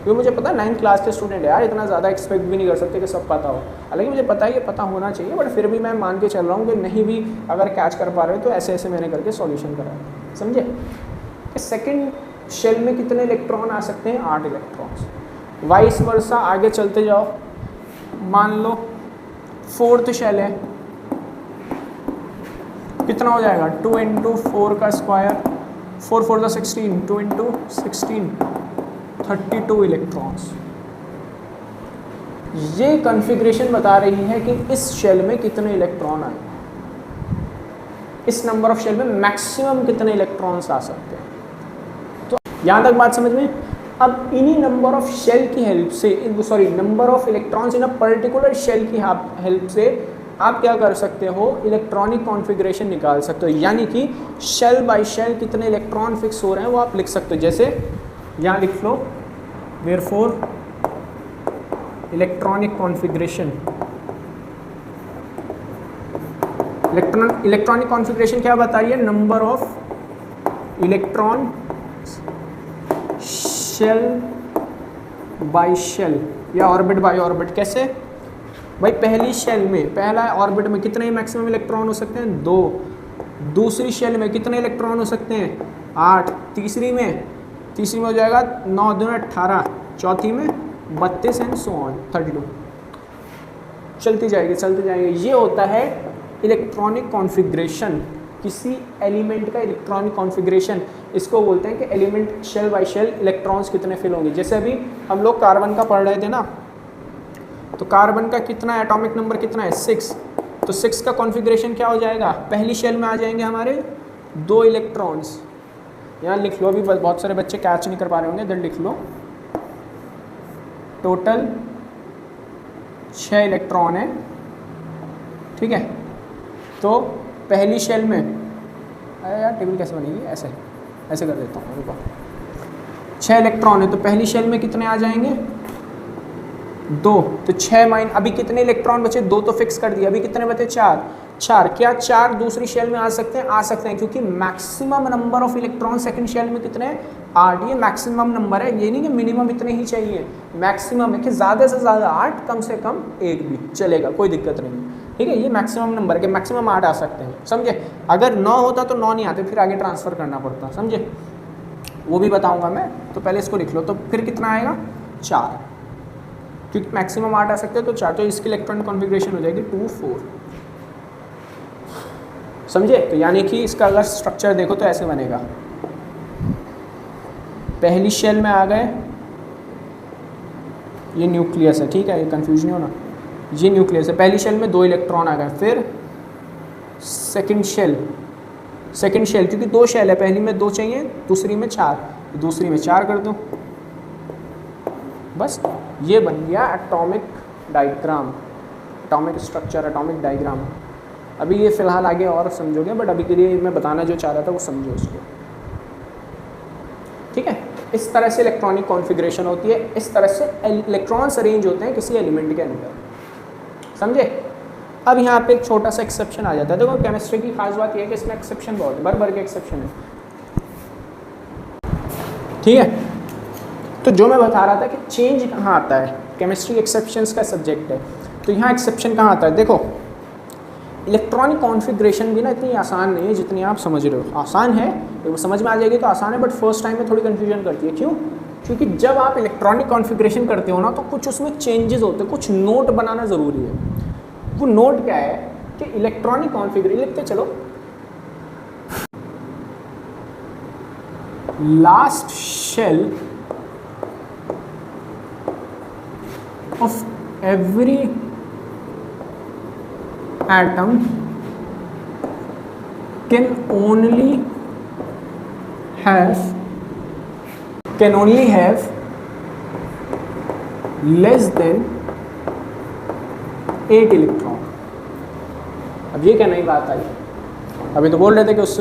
क्योंकि मुझे पता है 9th क्लास के स्टूडेंट है यार, इतना ज़्यादा एक्सपेक्ट भी नहीं कर सकते कि सब पता हो। हालांकि मुझे पता है ये पता होना चाहिए, बट फिर भी मैं मान के चल रहा हूँ कि नहीं भी अगर कैच कर पा रहे हो तो ऐसे ऐसे मैंने करके सॉल्यूशन करा, समझे। कि सेकंड शेल में कितने इलेक्ट्रॉन आ सकते हैं, 8 इलेक्ट्रॉन्स। वाइस वर्सा आगे चलते जाओ, मान लो फोर्थ शेल है, कितना हो जाएगा 2 इंटू 4 का स्क्वायर, 4 4 16, 2 इंटू 16 32 इलेक्ट्रॉन्स। ये कॉन्फ़िगरेशन बता रही है कि इस शेल में कितने इलेक्ट्रॉन आए, इस नंबर ऑफ शेल में मैक्सिमम कितने इलेक्ट्रॉन्स आ सकते हैं। तो यहाँ तक बात समझ में। अब इन्हीं नंबर ऑफ शेल की हेल्प से, sorry number of electrons in a particular shell की हेल्प से आप क्या कर सकते हो, इलेक्ट्रॉनिक कॉन्फ़िगरेशन निकाल सकते हो। यानी कि शेल बाय शेल कितने इलेक्ट्रॉन फिक्स हो रहे हैं वो आप लिख सकते हो। जैसे यहाँ लिख लो therefore electronic configuration. Electronic configuration क्या बता रही है, number of electron shell by shell या ऑर्बिट बाय ऑर्बिट। कैसे भाई, पहली शेल में, पहला ऑर्बिट में कितने मैक्सिमम इलेक्ट्रॉन हो सकते हैं 2, दूसरी शेल में कितने इलेक्ट्रॉन हो सकते हैं 8, तीसरी में हो जाएगा 9 दूनी 18, चौथी में 32 एंड सो ऑन 32, चलती जाएगी। ये होता है इलेक्ट्रॉनिक कॉन्फ़िगरेशन, किसी एलिमेंट का इलेक्ट्रॉनिक कॉन्फ़िगरेशन। इसको बोलते हैं कि element shell by shell electrons कितने फिल होंगे। जैसे अभी हम लोग कार्बन का पढ़ रहे थे ना, तो कार्बन का कितना एटॉमिक नंबर कितना है 6, तो 6 का कॉन्फ़िगरेशन क्या हो जाएगा, पहली शेल में आ जाएंगे हमारे 2 इलेक्ट्रॉन्स। यहाँ लिख लो, अभी बहुत सारे बच्चे कैच नहीं कर पा रहे होंगे, इधर लिख लो टोटल 6 इलेक्ट्रॉन है, ठीक है। तो पहली शेल में, अरे यार टेबल कैसे बनेगी, ऐसे कर देता हूँ, रुको। 6 इलेक्ट्रॉन है तो पहली शेल में कितने आ जाएंगे 2, तो 6 माइन, अभी कितने इलेक्ट्रॉन बचे 2 तो फिक्स कर दिया, अभी कितने बचे 4। क्या 4 दूसरी शेल में आ सकते हैं, क्योंकि maximum number of electron second shell में कितने हैं 8। ये मैक्सिमम नंबर है, ये नहीं कि मिनिमम इतने ही चाहिए, मैक्सिमम है कि ज़्यादा से ज़्यादा 8, कम से कम 1 भी चलेगा, कोई दिक्कत नहीं, ठीक है। ये मैक्सिमम नंबर है कि मैक्सिमम 8 आ सकते हैं, समझे। अगर 9 होता तो 9 नहीं आते, फिर आगे ट्रांसफ़र करना पड़ता, समझे, वो भी बताऊँगा मैं। तो पहले इसको लिख लो, तो फिर कितना आएगा 4, क्योंकि मैक्सिमम 8 आ सकते हैं तो 4, तो इसकी इलेक्ट्रॉनिक कॉन्फ़िगरेशन हो जाएगी 2 4, समझे। तो यानी कि इसका अगर स्ट्रक्चर देखो तो ऐसे बनेगा, पहली शेल में आ गए, ये न्यूक्लियस है, ठीक है, ये कंफ्यूज नहीं होना, ये न्यूक्लियस है, पहली शेल में 2 इलेक्ट्रॉन आ गए। फिर सेकंड शेल क्योंकि 2 शेल है, पहली में 2 चाहिए, दूसरी में 4, दूसरी में 4 कर दो, बस ये बन गया atomic diagram, atomic structure, atomic diagram. अभी ये फ़िलहाल आगे और समझोगे, बट अभी के लिए मैं बताना जो चाह रहा था वो समझो उसको, ठीक है। इस तरह से इलेक्ट्रॉनिक कॉन्फ़िगरेशन होती है, इस तरह से इलेक्ट्रॉन्स अरेंज होते हैं किसी एलिमेंट के अंदर, समझे। अब यहाँ पे एक छोटा सा एक्सेप्शन आ जाता है। देखो केमिस्ट्री की खास बात यह है कि इसमें एक्सेप्शन बहुत है, भर के एक्सेप्शन है, ठीक है। तो जो मैं बता रहा था कि चेंज कहाँ आता है, केमिस्ट्री एक्सेप्शंस का सब्जेक्ट है, तो यहाँ एक्सेप्शन कहाँ आता है। देखो इलेक्ट्रॉनिक कॉन्फ़िगरेशन भी ना इतनी आसान नहीं है जितनी आप समझ रहे हो। आसान है, वो समझ में आ जाएगी तो आसान है, बट फर्स्ट टाइम में थोड़ी कन्फ्यूजन करती है। क्यों? क्योंकि जब आप इलेक्ट्रॉनिक कॉन्फ़िगरेशन करते हो ना तो कुछ उसमें चेंजेस होते हैं, कुछ नोट बनाना ज़रूरी है। वो नोट क्या है कि इलेक्ट्रॉनिक कॉन्फ़िगरेशन लिखते चलो, last shell of every atom can only have less than 8 electron. अब ये क्या नई बात आई, अभी तो बोल रहे थे कि उस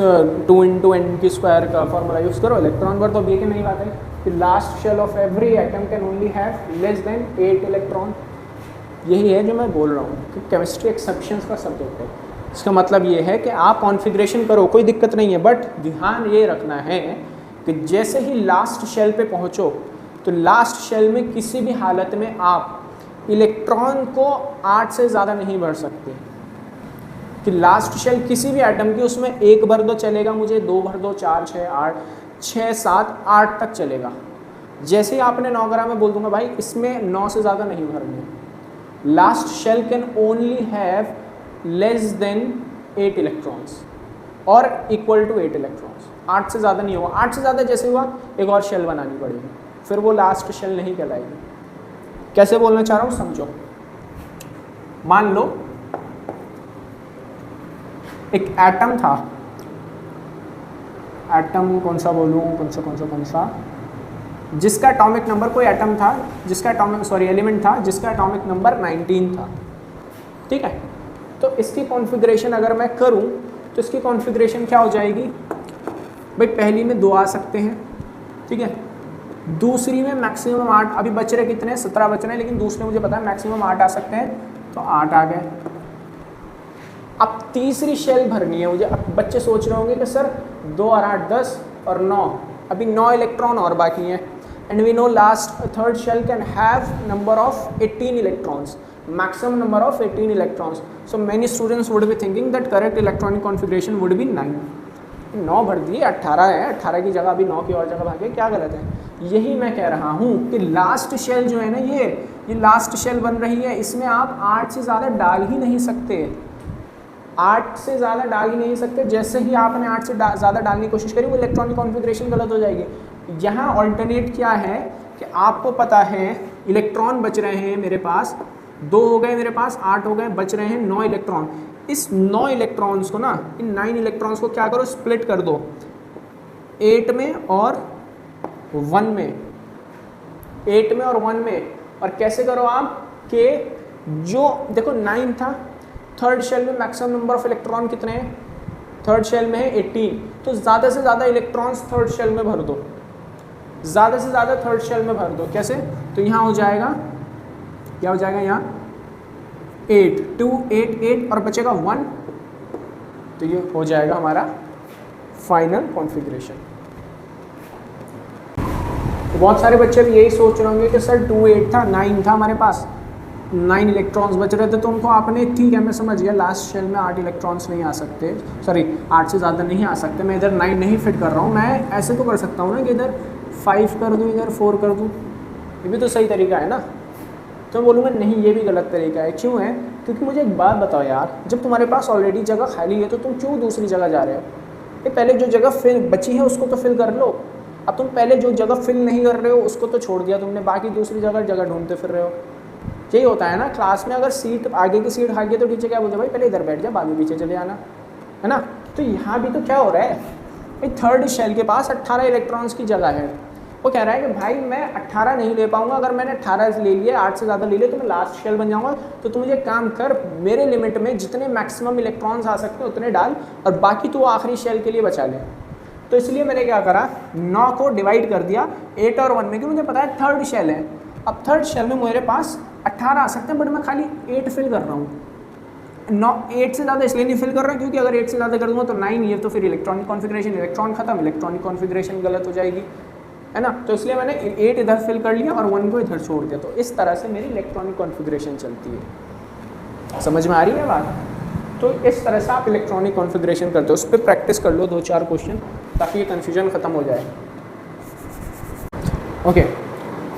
2 × n² का फॉर्मूला यूज़ करो इलेक्ट्रॉन पर, तो अब ये क्या नई बात है कि last shell of every atom can only have less than 8 electron. यही है जो मैं बोल रहा हूँ कि केमिस्ट्री एक्सेप्शंस का सब्जेक्ट है। इसका मतलब ये है कि आप कॉन्फ़िगरेशन करो, कोई दिक्कत नहीं है, बट ध्यान ये रखना है कि जैसे ही लास्ट शेल पे पहुँचो तो लास्ट शेल में किसी भी हालत में आप इलेक्ट्रॉन को 8 से ज़्यादा नहीं भर सकते। कि लास्ट शेल किसी भी एटम की, उसमें 1 भर दो चलेगा मुझे, 2 भर दो, 4 6 8 6 7 8 तक चलेगा। जैसे ही आपने 9 ग्राम में बोल दूंगा भाई इसमें 9 से ज़्यादा नहीं भरने। Last shell can only have less than 8 electrons और इक्वल टू 8 इलेक्ट्रॉन्स। 8 से ज़्यादा नहीं होगा। 8 से ज़्यादा जैसे हुआ एक और शेल बनानी पड़ेगी, फिर वो लास्ट शेल नहीं कहलाएगी। कैसे बोलना चाह रहा हूँ समझो। मान लो एक एटम था, एटम कौन सा बोलूँ, कौन सा जिसका एटॉमिक नंबर, कोई एटम था जिसका एलिमेंट था जिसका एटॉमिक नंबर 19 था, ठीक है। तो इसकी कॉन्फ़िगरेशन अगर मैं करूं तो इसकी कॉन्फ़िगरेशन क्या हो जाएगी भाई, पहली में 2 आ सकते हैं, ठीक है, दूसरी में मैक्सिमम 8, अभी बच रहे कितने 17 बच रहे हैं, लेकिन दूसरे मुझे पता है मैक्सिमम 8 आ सकते हैं, तो 8 आ गए। अब तीसरी शेल भरनी है मुझे। अब बच्चे सोच रहे होंगे कि सर 2 और 8 10 और 9, अभी 9 इलेक्ट्रॉन और बाकी हैं। And we know last third shell can have number of 18 electrons, maximum number of 18 electrons. So many students would be thinking that correct electronic configuration would be 9. 9 भर दिए, 18 है, 18 की जगह अभी 9 की और जगह भागे, क्या गलत है। यही मैं कह रहा हूँ कि लास्ट शेल जो है ना, ये लास्ट शेल बन रही है, इसमें आप 8 से ज़्यादा डाल ही नहीं सकते, 8 से ज़्यादा डाल ही नहीं सकते। जैसे ही आपने 8 से ज़्यादा डालने की कोशिश करी वो इलेक्ट्रॉनिक कॉन्फ़िगरेशन गलत हो जाएगी। यहाँ ऑल्टरनेट क्या है कि आपको पता है इलेक्ट्रॉन बच रहे हैं मेरे पास, 2 हो गए मेरे पास, 8 हो गए, बच रहे हैं 9 इलेक्ट्रॉन। इस 9 इलेक्ट्रॉन्स को ना, इन 9 इलेक्ट्रॉन्स को क्या करो, स्प्लिट कर दो 8 में और 1 में, 8 में और 1 में। और कैसे करो आप कि जो देखो 9 था, थर्ड शेल में मैक्सिमम नंबर ऑफ इलेक्ट्रॉन कितने हैं, थर्ड शेल में है 18, तो ज़्यादा से ज़्यादा इलेक्ट्रॉन्स थर्ड शेल में भर दो, ज़्यादा से ज़्यादा थर्ड शेल में भर दो। कैसे, तो यहाँ हो जाएगा, क्या हो जाएगा यहाँ 8 2 8 8 और बचेगा 1, तो ये हो जाएगा हमारा फाइनल कॉन्फ़िगरेशन। तो बहुत सारे बच्चे भी यही सोच रहे होंगे कि सर 2 8 था, 9 था हमारे पास, 9 इलेक्ट्रॉन्स बच रहे थे, तो उनको आपने, ठीक है मैं समझ गया लास्ट शेल में 8 इलेक्ट्रॉन्स नहीं आ सकते, सॉरी 8 से ज़्यादा नहीं आ सकते, मैं इधर 9 नहीं फिट कर रहा हूँ, मैं ऐसे तो कर सकता हूँ ना कि इधर 5 कर दूँ, इधर 4 कर दूँ, ये भी तो सही तरीका है ना। तो बोलूँगा नहीं, ये भी गलत तरीका है। क्यों है? क्योंकि मुझे एक बात बताओ यार, जब तुम्हारे पास ऑलरेडी जगह खाली है तो तुम क्यों दूसरी जगह जा रहे हो? ये पहले जो जगह फिल बची है उसको तो फिल कर लो। अब तुम पहले जो जगह फिल नहीं कर रहे हो उसको तो छोड़ दिया तुमने, बाकी दूसरी जगह ढूंढते फिर रहे हो। यही होता है ना क्लास में, अगर सीट आगे की सीट खाली है तो टीचर क्या बोलते हैं, भाई पहले इधर बैठ जा, बाद में पीछे चले आना, है ना। तो यहाँ भी तो क्या हो रहा है, भाई थर्ड शेल के पास 18 इलेक्ट्रॉन्स की जगह है, वो कह रहा है कि भाई मैं 18 नहीं ले पाऊंगा, अगर मैंने 18 ले लिए, 8 से ज़्यादा ले लिए तो मैं लास्ट शेल बन जाऊंगा। तो तू मुझे काम कर, मेरे लिमिट में जितने मैक्सिमम इलेक्ट्रॉन्स आ सकते हैं उतने डाल, और बाकी तू आखिरी शेल के लिए बचा ले। तो इसलिए मैंने क्या करा, 9 को डिवाइड कर दिया 8 और 1 में, क्योंकि मुझे पता है थर्ड शेल है। अब थर्ड शेल में मेरे पास 18 आ सकते हैं, बट मैं खाली 8 फिल कर रहा हूँ। 8 से ज़्यादा इसलिए नहीं फिल कर रहा क्योंकि अगर 8 से ज़्यादा कर दूँगा तो 9 ये, तो फिर इलेक्ट्रॉनिक कॉन्फ़िगरेशन, इलेक्ट्रॉन खत्म, इलेक्ट्रॉनिक कॉन्फ़िगरेशन गलत हो जाएगी। है ना। तो इसलिए मैंने 8 इधर फिल कर लिया और 1 को इधर छोड़ दिया। तो इस तरह से मेरी इलेक्ट्रॉनिक कॉन्फ़िगरेशन चलती है। समझ में आ रही है बात? तो इस तरह से आप इलेक्ट्रॉनिक कॉन्फ़िगरेशन करते हो। उस पर प्रैक्टिस कर लो 2-4 क्वेश्चन, ताकि ये कन्फ्यूजन ख़त्म हो जाए। ओके,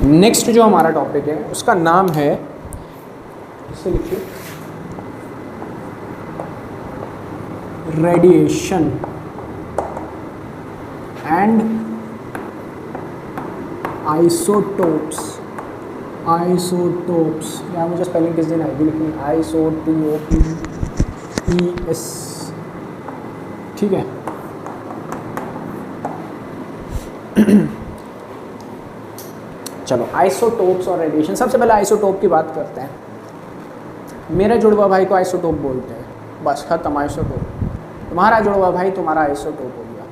नेक्स्ट जो हमारा टॉपिक है उसका नाम है, इसे लिखिए, रेडिएशन एंड आइसोटोप्स। आइसोटोप्स, यहाँ मुझे स्पेलिंग किस दिन आएगी लिखनी, ISOTOPES, ठीक है। चलो आइसोटोप्स और रेडिएशन, सबसे पहले आइसोटोप की बात करते हैं। मेरे जुड़वा भाई को आइसोटोप बोलते हैं, बस खत्म। आइसोटोप, तुम्हारा जुड़वा भाई तुम्हारा आइसोटोप हो गया।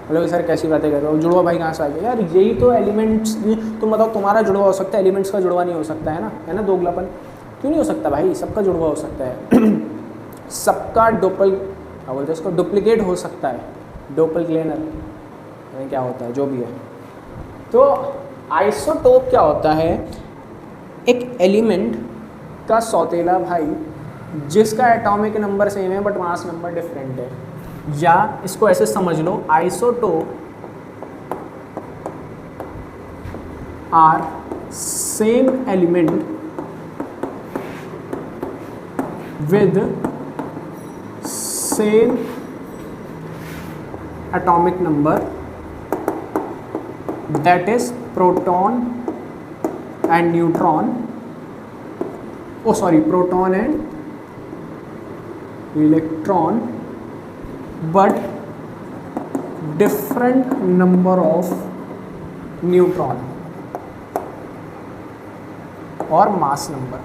मतलब सर कैसी बातें कर रहे हो, जुड़वा भाई कहाँ से आ गया यार? यही तो एलिमेंट्स, तुम बताओ तुम्हारा जुड़वा हो सकता है, एलिमेंट्स का जुड़वा नहीं हो सकता है ना दोगलापन क्यों नहीं हो सकता भाई? सबका जुड़वा हो सकता है। सबका क्या बोलते हैं उसको, डुप्लीकेट हो सकता है, डोपलगेंगर क्या होता है, जो भी है। तो आइसोटोप क्या होता है? एक एलिमेंट का सौतेला भाई जिसका एटॉमिक नंबर सेम है बट मास नंबर डिफरेंट है। या इसको ऐसे समझ लो, isotope are same element with same atomic number, that is proton and neutron, proton and electron, but different number of neutron और मास नंबर।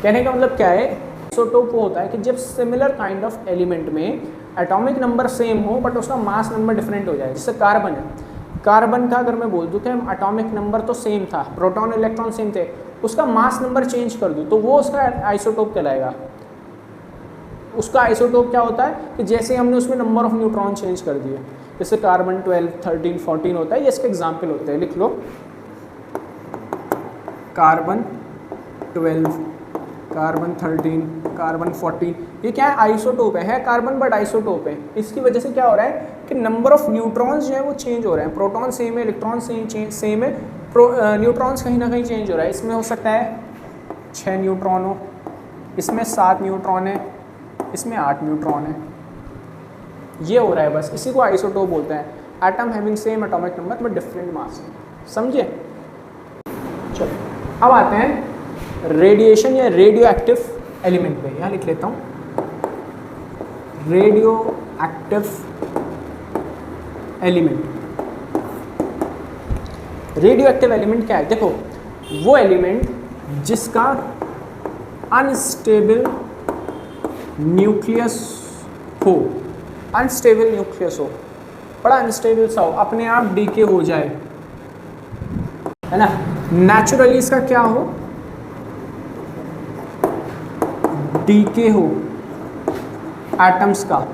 कहने का मतलब क्या है? आइसोटोप वो होता है कि जब सिमिलर काइंड ऑफ एलिमेंट में एटॉमिक नंबर सेम हो बट उसका मास नंबर डिफरेंट हो जाए। जैसे कार्बन है, कार्बन का अगर मैं बोल दूँ कि एटॉमिक नंबर तो सेम था, प्रोटॉन और इलेक्ट्रॉन सेम थे, उसका मास नंबर चेंज कर दूँ तो वो उसका आइसोटोप कहलाएगा। उसका आइसोटोप क्या होता है कि जैसे हमने उसमें नंबर ऑफ न्यूट्रॉन चेंज कर दिए, जैसे कार्बन 12, 13, 14 होता है, ये इसके एग्जाम्पल होते हैं। लिख लो, कार्बन 12, कार्बन 13, कार्बन 14, ये क्या है? आइसोटोप है कार्बन बट आइसोटोप है। इसकी वजह से क्या हो रहा है कि नंबर ऑफ न्यूट्रॉन्स जो है वो चेंज हो रहे हैं। प्रोटॉन सेम है, इलेक्ट्रॉन सेम है, न्यूट्रॉन्स कहीं ना कहीं चेंज हो रहा है। इसमें हो सकता है 6 न्यूट्रॉन हो, इसमें 7 न्यूट्रॉन है, इसमें 8 न्यूट्रॉन है। ये हो रहा है बस, इसी को आइसोटोप बोलते हैं। Atom having same atomic number but different mass. समझे? चलो अब आते हैं रेडिएशन या रेडियो एक्टिव एलिमेंट पे। यहाँ लिख लेता हूँ, radio active element. Radio active element क्या है? देखो, वो एलिमेंट जिसका अनस्टेबल न्यूक्लियस हो, अनस्टेबल न्यूक्लियस हो, बड़ा अनस्टेबल सा हो, अपने आप डीके हो जाए, है ना। नेचुरली इसका क्या हो? डीके हो एटम्स का।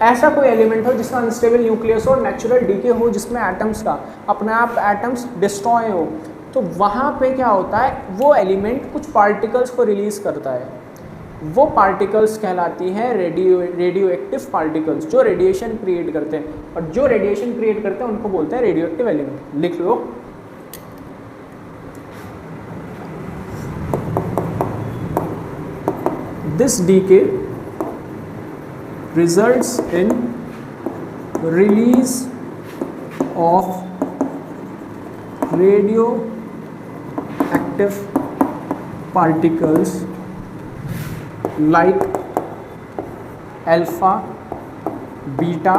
ऐसा कोई एलिमेंट हो जिसका अनस्टेबल न्यूक्लियस हो, नेचुरल डीके हो, जिसमें एटम्स का अपने आप एटम्स डिस्ट्रॉय हो, तो वहाँ पे क्या होता है? वो एलिमेंट कुछ पार्टिकल्स को रिलीज करता है। वो पार्टिकल्स कहलाती हैं रेडियो एक्टिव पार्टिकल्स, जो रेडिएशन क्रिएट करते हैं। और जो रेडिएशन क्रिएट करते हैं उनको बोलते हैं रेडियो एक्टिव एलिमेंट। लिख लो, this decay results in release of radioactive particles like alpha, beta,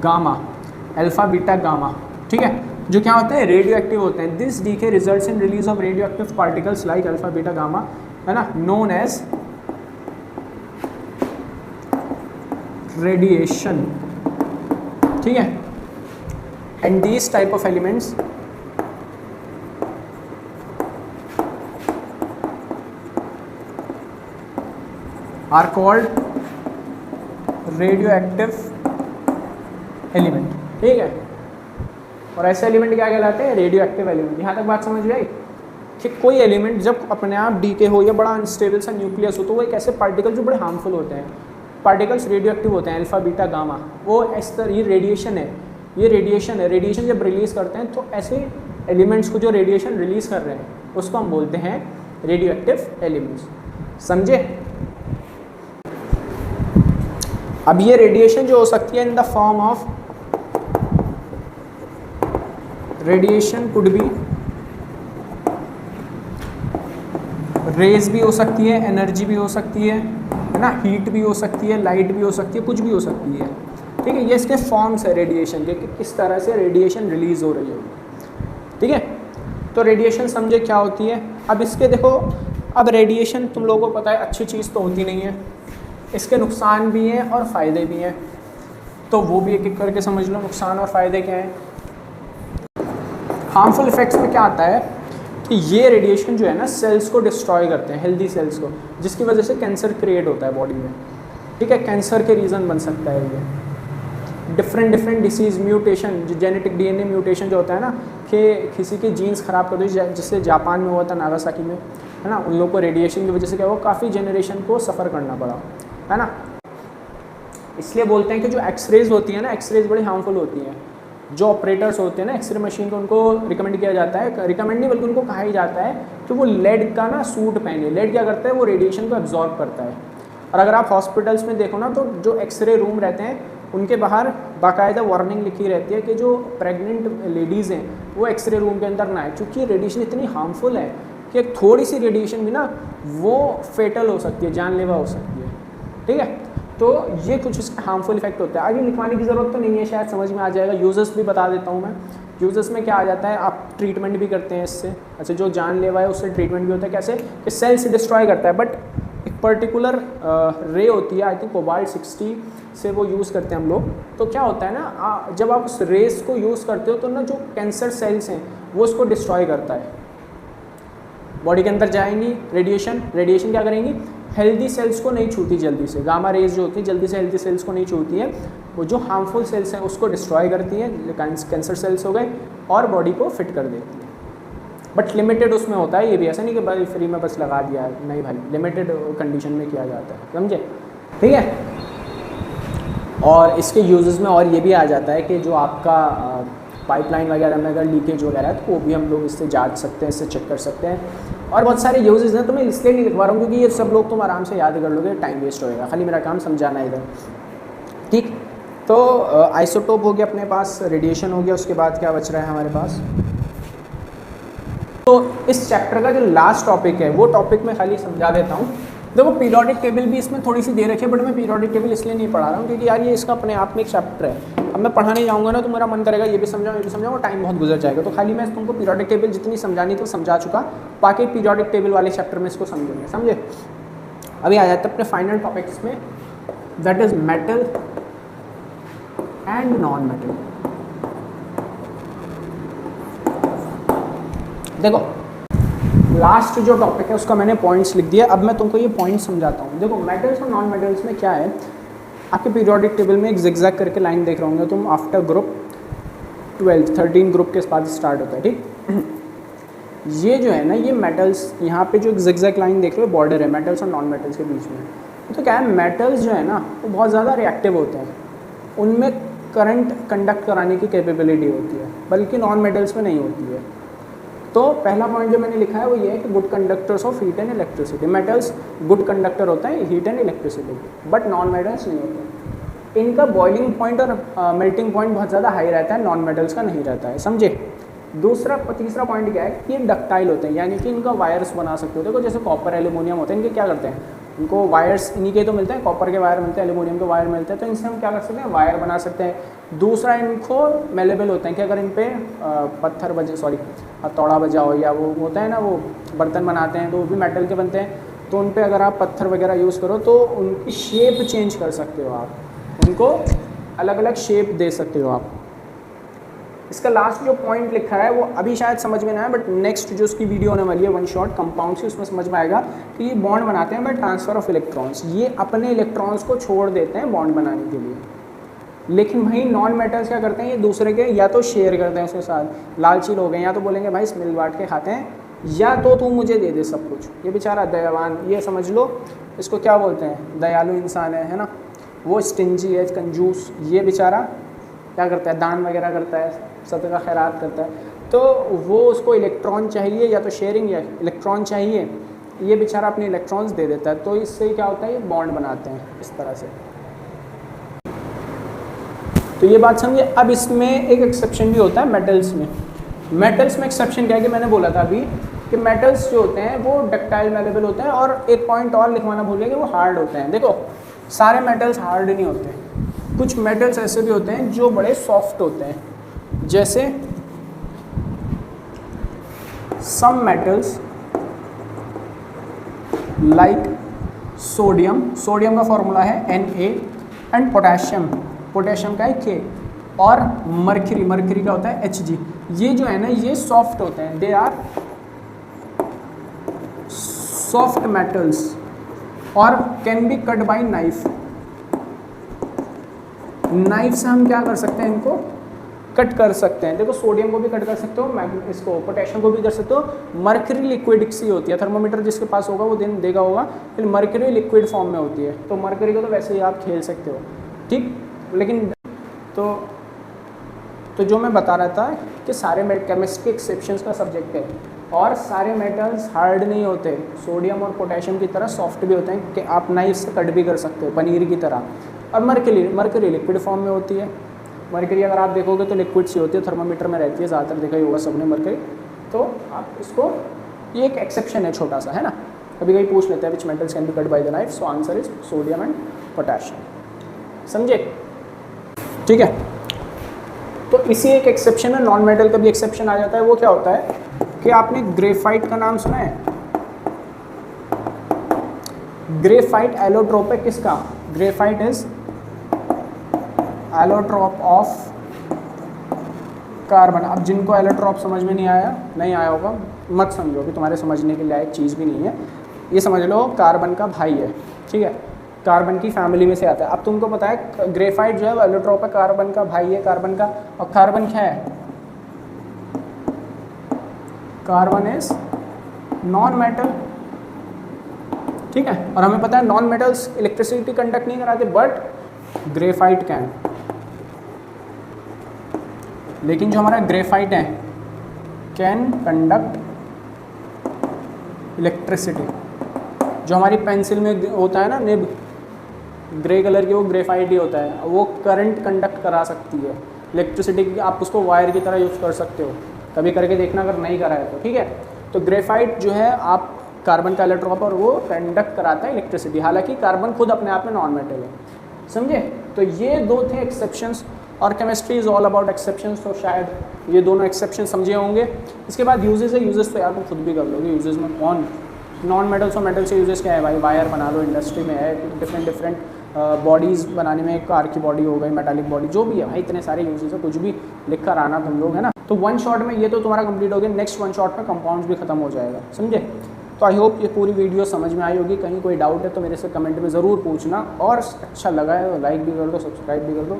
gamma, alpha, beta, gamma, ठीक है, जो क्या होते हैं? रेडियो एक्टिव होते हैं। This decay results in release of radioactive particles like alpha, beta, gamma, है ना, नोन एज रेडिएशन, ठीक है। And these type of elements are called radioactive element, ठीक है। और ऐसे एलिमेंट क्या कहलाते हैं? Radioactive element. यहाँ तक बात समझ गई कि कोई एलिमेंट जब अपने आप डीके हो या बड़ा अनस्टेबल सा न्यूक्लियस हो तो वो एक ऐसे पार्टिकल जो बड़े हार्मफुल होते हैं, पार्टिकल्स रेडियो एक्टिव होते हैं, अल्फा बीटा गामा, वो इस तरह ये रेडिएशन है, ये रेडिएशन है, रेडिएशन जब रिलीज़ करते हैं तो ऐसे एलिमेंट्स को जो रेडिएशन रिलीज़ कर रहे हैं उसको हम बोलते हैं रेडियो एक्टिव एलिमेंट्स, समझे। अब ये रेडिएशन जो हो सकती है in the form of radiation could be rays भी हो सकती है, एनर्जी भी हो सकती है ना, हीट भी हो सकती है, लाइट भी हो सकती है, कुछ भी हो सकती है, ठीक है। ये इसके फॉर्म्स है रेडिएशन के कि किस तरह से रेडिएशन रिलीज़ हो रही है, ठीक है। तो रेडिएशन समझे क्या होती है। अब इसके देखो, अब रेडिएशन तुम लोगों को पता है अच्छी चीज़ तो होती नहीं है, इसके नुकसान भी हैं और फ़ायदे भी हैं, तो वो भी एक एक करके समझ लो नुकसान और फ़ायदे क्या हैं। हार्मफुल इफेक्ट्स में क्या आता है कि ये रेडिएशन जो है ना सेल्स को डिस्ट्रॉय करते हैं, हेल्दी सेल्स को, जिसकी वजह से कैंसर क्रिएट होता है बॉडी में, ठीक है। कैंसर के रीज़न बन सकता है ये। डिफरेंट डिसीज़ म्यूटेशन, जो जेनेटिक डीएनए म्यूटेशन जो होता है ना कि किसी की जीन्स ख़राब कर दो, जिससे जापान में हुआ था नागासाकी में, है ना, उन लोगों को रेडिएशन की वजह से क्या हुआ, काफ़ी जनरेशन को सफ़र करना पड़ा, है ना। इसलिए बोलते हैं कि जो एक्सरेज होती है ना, एक्सरेज बड़ी हार्मफुल होती हैं। जो ऑपरेटर्स होते हैं ना एक्सरे मशीन को, उनको रिकमेंड किया जाता है, रिकमेंड नहीं बल्कि उनको कहा ही जाता है कि वो लेड का ना सूट पहने। लेड क्या करता है, वो रेडिएशन को एब्जॉर्ब करता है। और अगर आप हॉस्पिटल्स में देखो ना तो जो एक्सरे रूम रहते हैं उनके बाहर बाकायदा वार्निंग लिखी रहती है कि जो प्रेग्नेंट लेडीज़ हैं वो एक्सरे रूम के अंदर ना आए, क्योंकि रेडिएशन इतनी हार्मफुल है कि एक थोड़ी सी रेडिएशन भी ना वो फेटल हो सकती है, जानलेवा हो सकती है, ठीक है। तो ये कुछ इसका हार्मफुल इफेक्ट होता है। आगे लिखवाने की ज़रूरत तो नहीं है, शायद समझ में आ जाएगा। यूजर्स भी बता देता हूँ मैं। यूजर्स में क्या आ जाता है, आप ट्रीटमेंट भी करते हैं इससे। अच्छा, जो जानलेवा है उससे ट्रीटमेंट भी होता है। कैसे कि सेल से डिस्ट्रॉय करता है, बट एक पर्टिकुलर रे होती है, आई थिंक कोबाल्ट 60 से वो यूज़ करते हैं हम लोग। तो क्या होता है ना, जब आप उस रेस को यूज़ करते हो तो ना जो कैंसर सेल्स हैं वो उसको डिस्ट्रॉय करता है। बॉडी के अंदर जाएंगी रेडिएशन क्या करेंगी, हेल्दी सेल्स को नहीं छूती जल्दी से। गामा रेज जो होती है जल्दी से हेल्दी सेल्स को नहीं छूती है, वो जो हार्मफुल सेल्स हैं उसको डिस्ट्रॉय करती हैं, कैंसर सेल्स हो गए, और बॉडी को फिट कर देती है। बट लिमिटेड उसमें होता है, ये भी ऐसा नहीं कि भाई फ्री में बस लगा दिया है, नहीं भाई, लिमिटेड कंडीशन में किया जाता है, समझे, ठीक है। और इसके यूजेस में और ये भी आ जाता है कि जो आपका पाइपलाइन वगैरह में अगर लीकेज वगैरह है तो वो भी हम लोग इससे जांच सकते हैं, इससे चेक कर सकते हैं। और बहुत सारे यूजेस हैं, तो मैं इसलिए नहीं लिखवा रहा हूँ क्योंकि ये सब लोग तुम आराम से याद कर लोगे, टाइम वेस्ट होएगा, खाली मेरा काम समझाना है इधर, ठीक। तो आइसोटोप हो गया अपने पास, रेडिएशन हो गया, उसके बाद क्या बच रहा है हमारे पास। तो इस चैप्टर का जो लास्ट टॉपिक है वो टॉपिक मैं खाली समझा देता हूँ। देखो पीरियोडिक टेबल भी इसमें थोड़ी सी दे रखी है, बट मैं पीरियोडिक टेबल इसलिए नहीं पढ़ा रहा हूँ क्योंकि यार ये इसका अपने आप में एक चैप्टर है। अब मैं पढ़ाने जाऊँगा ना तो मेरा मन करेगा ये भी समझाऊँ, टाइम बहुत गुजर जाएगा। तो खाली मैं तुमको पीरियोडिक टेबल जितनी समझानी तो समझा चुका, बाकी पीरियोडिक टेबल वाले चैप्टर में इसको समझेंगे, समझे। अभी आ जाते हैं अपने फाइनल टॉपिक्स में, that is metal and non metal. देखो लास्ट जो टॉपिक है उसका मैंने पॉइंट्स लिख दिया, अब मैं तुमको ये पॉइंट्स समझाता हूँ। देखो मेटल्स और नॉन मेटल्स में क्या है, आपके पीरियोडिक टेबल में एक जिगजैग करके लाइन देख रहे होंगे तुम, आफ्टर ग्रुप 12 13 ग्रुप के बाद स्टार्ट होता है, ठीक। ये जो है ना ये मेटल्स, यहाँ पे जो एक जिगजैग लाइन देख रहे हो बॉर्डर है मेटल्स और नॉन मेटल्स के बीच में। तो क्या है, मेटल्स जो है ना वो बहुत ज़्यादा रिएक्टिव होते हैं, उनमें करंट कंडक्ट कराने की कैपेबिलिटी होती है, बल्कि नॉन मेटल्स में नहीं होती है। तो पहला पॉइंट जो मैंने लिखा है वो ये है कि good conductors of heat and electricity. Metals good conductor होता है heat and electricity, but non metals नहीं होते। इनका बॉइलिंग पॉइंट और मेल्टिंग पॉइंट बहुत ज़्यादा हाई रहता है, नॉन मेटल्स का नहीं रहता है, समझे। तीसरा पॉइंट क्या है कि ये डक्टाइल होते हैं, यानी कि इनका वायर्स बना सकते हो। देखो जैसे कॉपर एल्यूमिनियम होते हैं, इनके क्या करते हैं, इनको वायर्स इन्हीं के तो मिलते हैं, कॉपर के वायर मिलते हैं, एल्यूमिनियम के वायर मिलते हैं, तो इनसे हम क्या कर सकते हैं, वायर बना सकते हैं। दूसरा इनको मेलेबल होते हैं कि अगर इन पर हथौड़ा बजा हो या वो होता है ना वो बर्तन बनाते हैं तो वो भी मेटल के बनते हैं, तो उन पर अगर आप पत्थर वगैरह यूज़ करो तो उनकी शेप चेंज कर सकते हो आप, उनको अलग अलग शेप दे सकते हो आप। इसका लास्ट जो पॉइंट लिखा है वो अभी शायद समझ में ना आए, बट नेक्स्ट जो उसकी वीडियो होने वाली है वन शॉट कंपाउंड की, उसमें समझ में आएगा कि ये बॉन्ड बनाते हैं बाय ट्रांसफ़र ऑफ इलेक्ट्रॉन्स। ये अपने इलेक्ट्रॉन्स को छोड़ देते हैं बॉन्ड बनाने के लिए, लेकिन वही नॉन मेटल्स क्या करते हैं, ये दूसरे के या तो शेयर करते हैं उसके साथ, लालची लोग हैं, या तो बोलेंगे भाई मिल बांट के खाते हैं, या तो तू मुझे दे दे सब कुछ। ये बेचारा दयावान, ये समझ लो इसको क्या बोलते हैं, दयालु इंसान है ना, वो स्टिंजी है, कंजूस। ये बेचारा क्या करता है, दान वगैरह करता है, सदका खैरात करता है, तो वो उसको इलेक्ट्रॉन चाहिए या तो शेयरिंग या इलेक्ट्रॉन चाहिए, ये बेचारा अपने इलेक्ट्रॉन्स दे देता है। तो इससे क्या होता है, ये बॉन्ड बनाते हैं इस तरह से। तो ये बात समझिए। अब इसमें एक एक्सेप्शन भी होता है मेटल्स में। मेटल्स में एक्सेप्शन क्या है कि मैंने बोला था अभी कि मेटल्स जो होते हैं वो डक्टाइल मैलेबल होते हैं, और एक पॉइंट और लिखवाना भूल गया कि वो हार्ड होते हैं। देखो सारे मेटल्स हार्ड नहीं होते, कुछ मेटल्स ऐसे भी होते हैं जो बड़े सॉफ्ट होते हैं, जैसे some metals like sodium, sodium का फॉर्मूला है Na, एंड पोटेशियम, पोटेशियम का है K, और मर्क्यूरी, मर्क्यूरी का होता है Hg। ये जो है ना ये सॉफ्ट होते हैं, दे आर सॉफ्ट मेटल्स और can be cut bye knife. Knife से हम क्या कर सकते हैं, इनको कट कर सकते हैं। देखो सोडियम को भी कट कर सकते हो, इसको पोटेशियम को भी कर सकते हो। मर्क्यूरी लिक्विड सी होती है, थर्मोमीटर जिसके पास होगा वो दिन देगा होगा, फिर मर्क्यूरी लिक्विड फॉर्म में होती है, तो मर्क्यूरी को तो वैसे ही आप खेल सकते हो, ठीक। लेकिन तो जो मैं बता रहा था कि सारे केमिस्ट्री एक्सेप्शंस का सब्जेक्ट है, और सारे मेटल्स हार्ड नहीं होते, सोडियम और पोटेशियम की तरह सॉफ्ट भी होते हैं कि आप नाइफ से कट भी कर सकते हो पनीर की तरह। और मर्क्यूरी लिक्विड फॉर्म में होती है। मर्क्यूरी अगर आप देखोगे तो लिक्विड सी होती है, थर्मोमीटर में रहती है, ज़्यादातर देखा ही होगा सबने मर्क्यूरी। तो आप इसको, ये एक एक्सेप्शन है छोटा सा, है ना। कभी कभी पूछ लेते हैं which metals can be cut by the knife, so answer is sodium and potassium. समझे, ठीक है। तो इसी एक एक्सेप्शन है, नॉन मेटल का भी एक्सेप्शन आ जाता है। वो क्या होता है कि आपने ग्रेफाइट का नाम सुना है, ग्रेफाइट एलोट्रोप है किसका, graphite is allotrope of carbon. अब जिनको एलोट्रोप समझ में नहीं आया होगा मत समझो कि तुम्हारे समझने के लायक चीज़ भी नहीं है, ये समझ लो कार्बन का भाई है, ठीक है, कार्बन की फैमिली में से आता है। अब तुमको पता है ग्रेफाइट जो है वो एलोट्रोप है, कार्बन का भाई है कार्बन का, और कार्बन क्या है, कार्बन इज नॉन मेटल, ठीक है। और हमें पता है नॉन मेटल्स इलेक्ट्रिसिटी कंडक्ट नहीं कराते, बट ग्रेफाइट कैन। लेकिन जो हमारा ग्रेफाइट है कैन कंडक्ट इलेक्ट्रिसिटी। जो हमारी पेंसिल में होता है ना निब, ग्रे कलर की, वो ग्रेफाइट ही होता है, वो करंट कंडक्ट करा सकती है इलेक्ट्रिसिटी की। आप उसको वायर की तरह यूज़ कर सकते हो, कभी करके देखना अगर नहीं करा है तो, ठीक है। तो ग्रेफाइट जो है आप कार्बन का एलोट्रोप, और वो कंडक्ट कराता है इलेक्ट्रिसिटी, हालांकि कार्बन खुद अपने आप में नॉन मेटल है, समझे। तो ये दो थे एक्सेप्शंस, और chemistry is all about exceptions, तो शायद ये दोनों एक्सेप्शन समझे होंगे। इसके बाद यूजेस है, यूजेस तो यार तुम खुद भी कर लोगे। यूजेस में कौन, नॉन मेटल्स और मेटल से यूजेस क्या है भाई, वायर बना लो, इंडस्ट्री में है, डिफरेंट बॉडीज़ बनाने में, कार की बॉडी हो गई, मेटालिक बॉडी, जो भी है भाई, इतने सारे यूजेस है, कुछ भी लिख कर आना तुम लोग, है ना। तो वन शॉट में ये तो तुम्हारा कंप्लीट हो गया, नेक्स्ट वन शॉट में कंपाउंड्स भी खत्म हो जाएगा, समझे। तो आई होप ये पूरी वीडियो समझ में आई होगी। कहीं कोई डाउट है तो मेरे से कमेंट में ज़रूर पूछना, और अच्छा लगा है तो लाइक भी कर दो, सब्सक्राइब भी कर दो,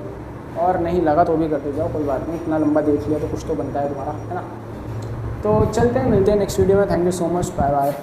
और नहीं लगा तो भी करते जाओ, कोई बात नहीं, इतना लंबा देख लिया तो कुछ तो बनता है तुम्हारा, है ना। तो चलते हैं, मिलते हैं नेक्स्ट वीडियो में। Thank you so much, bye bye.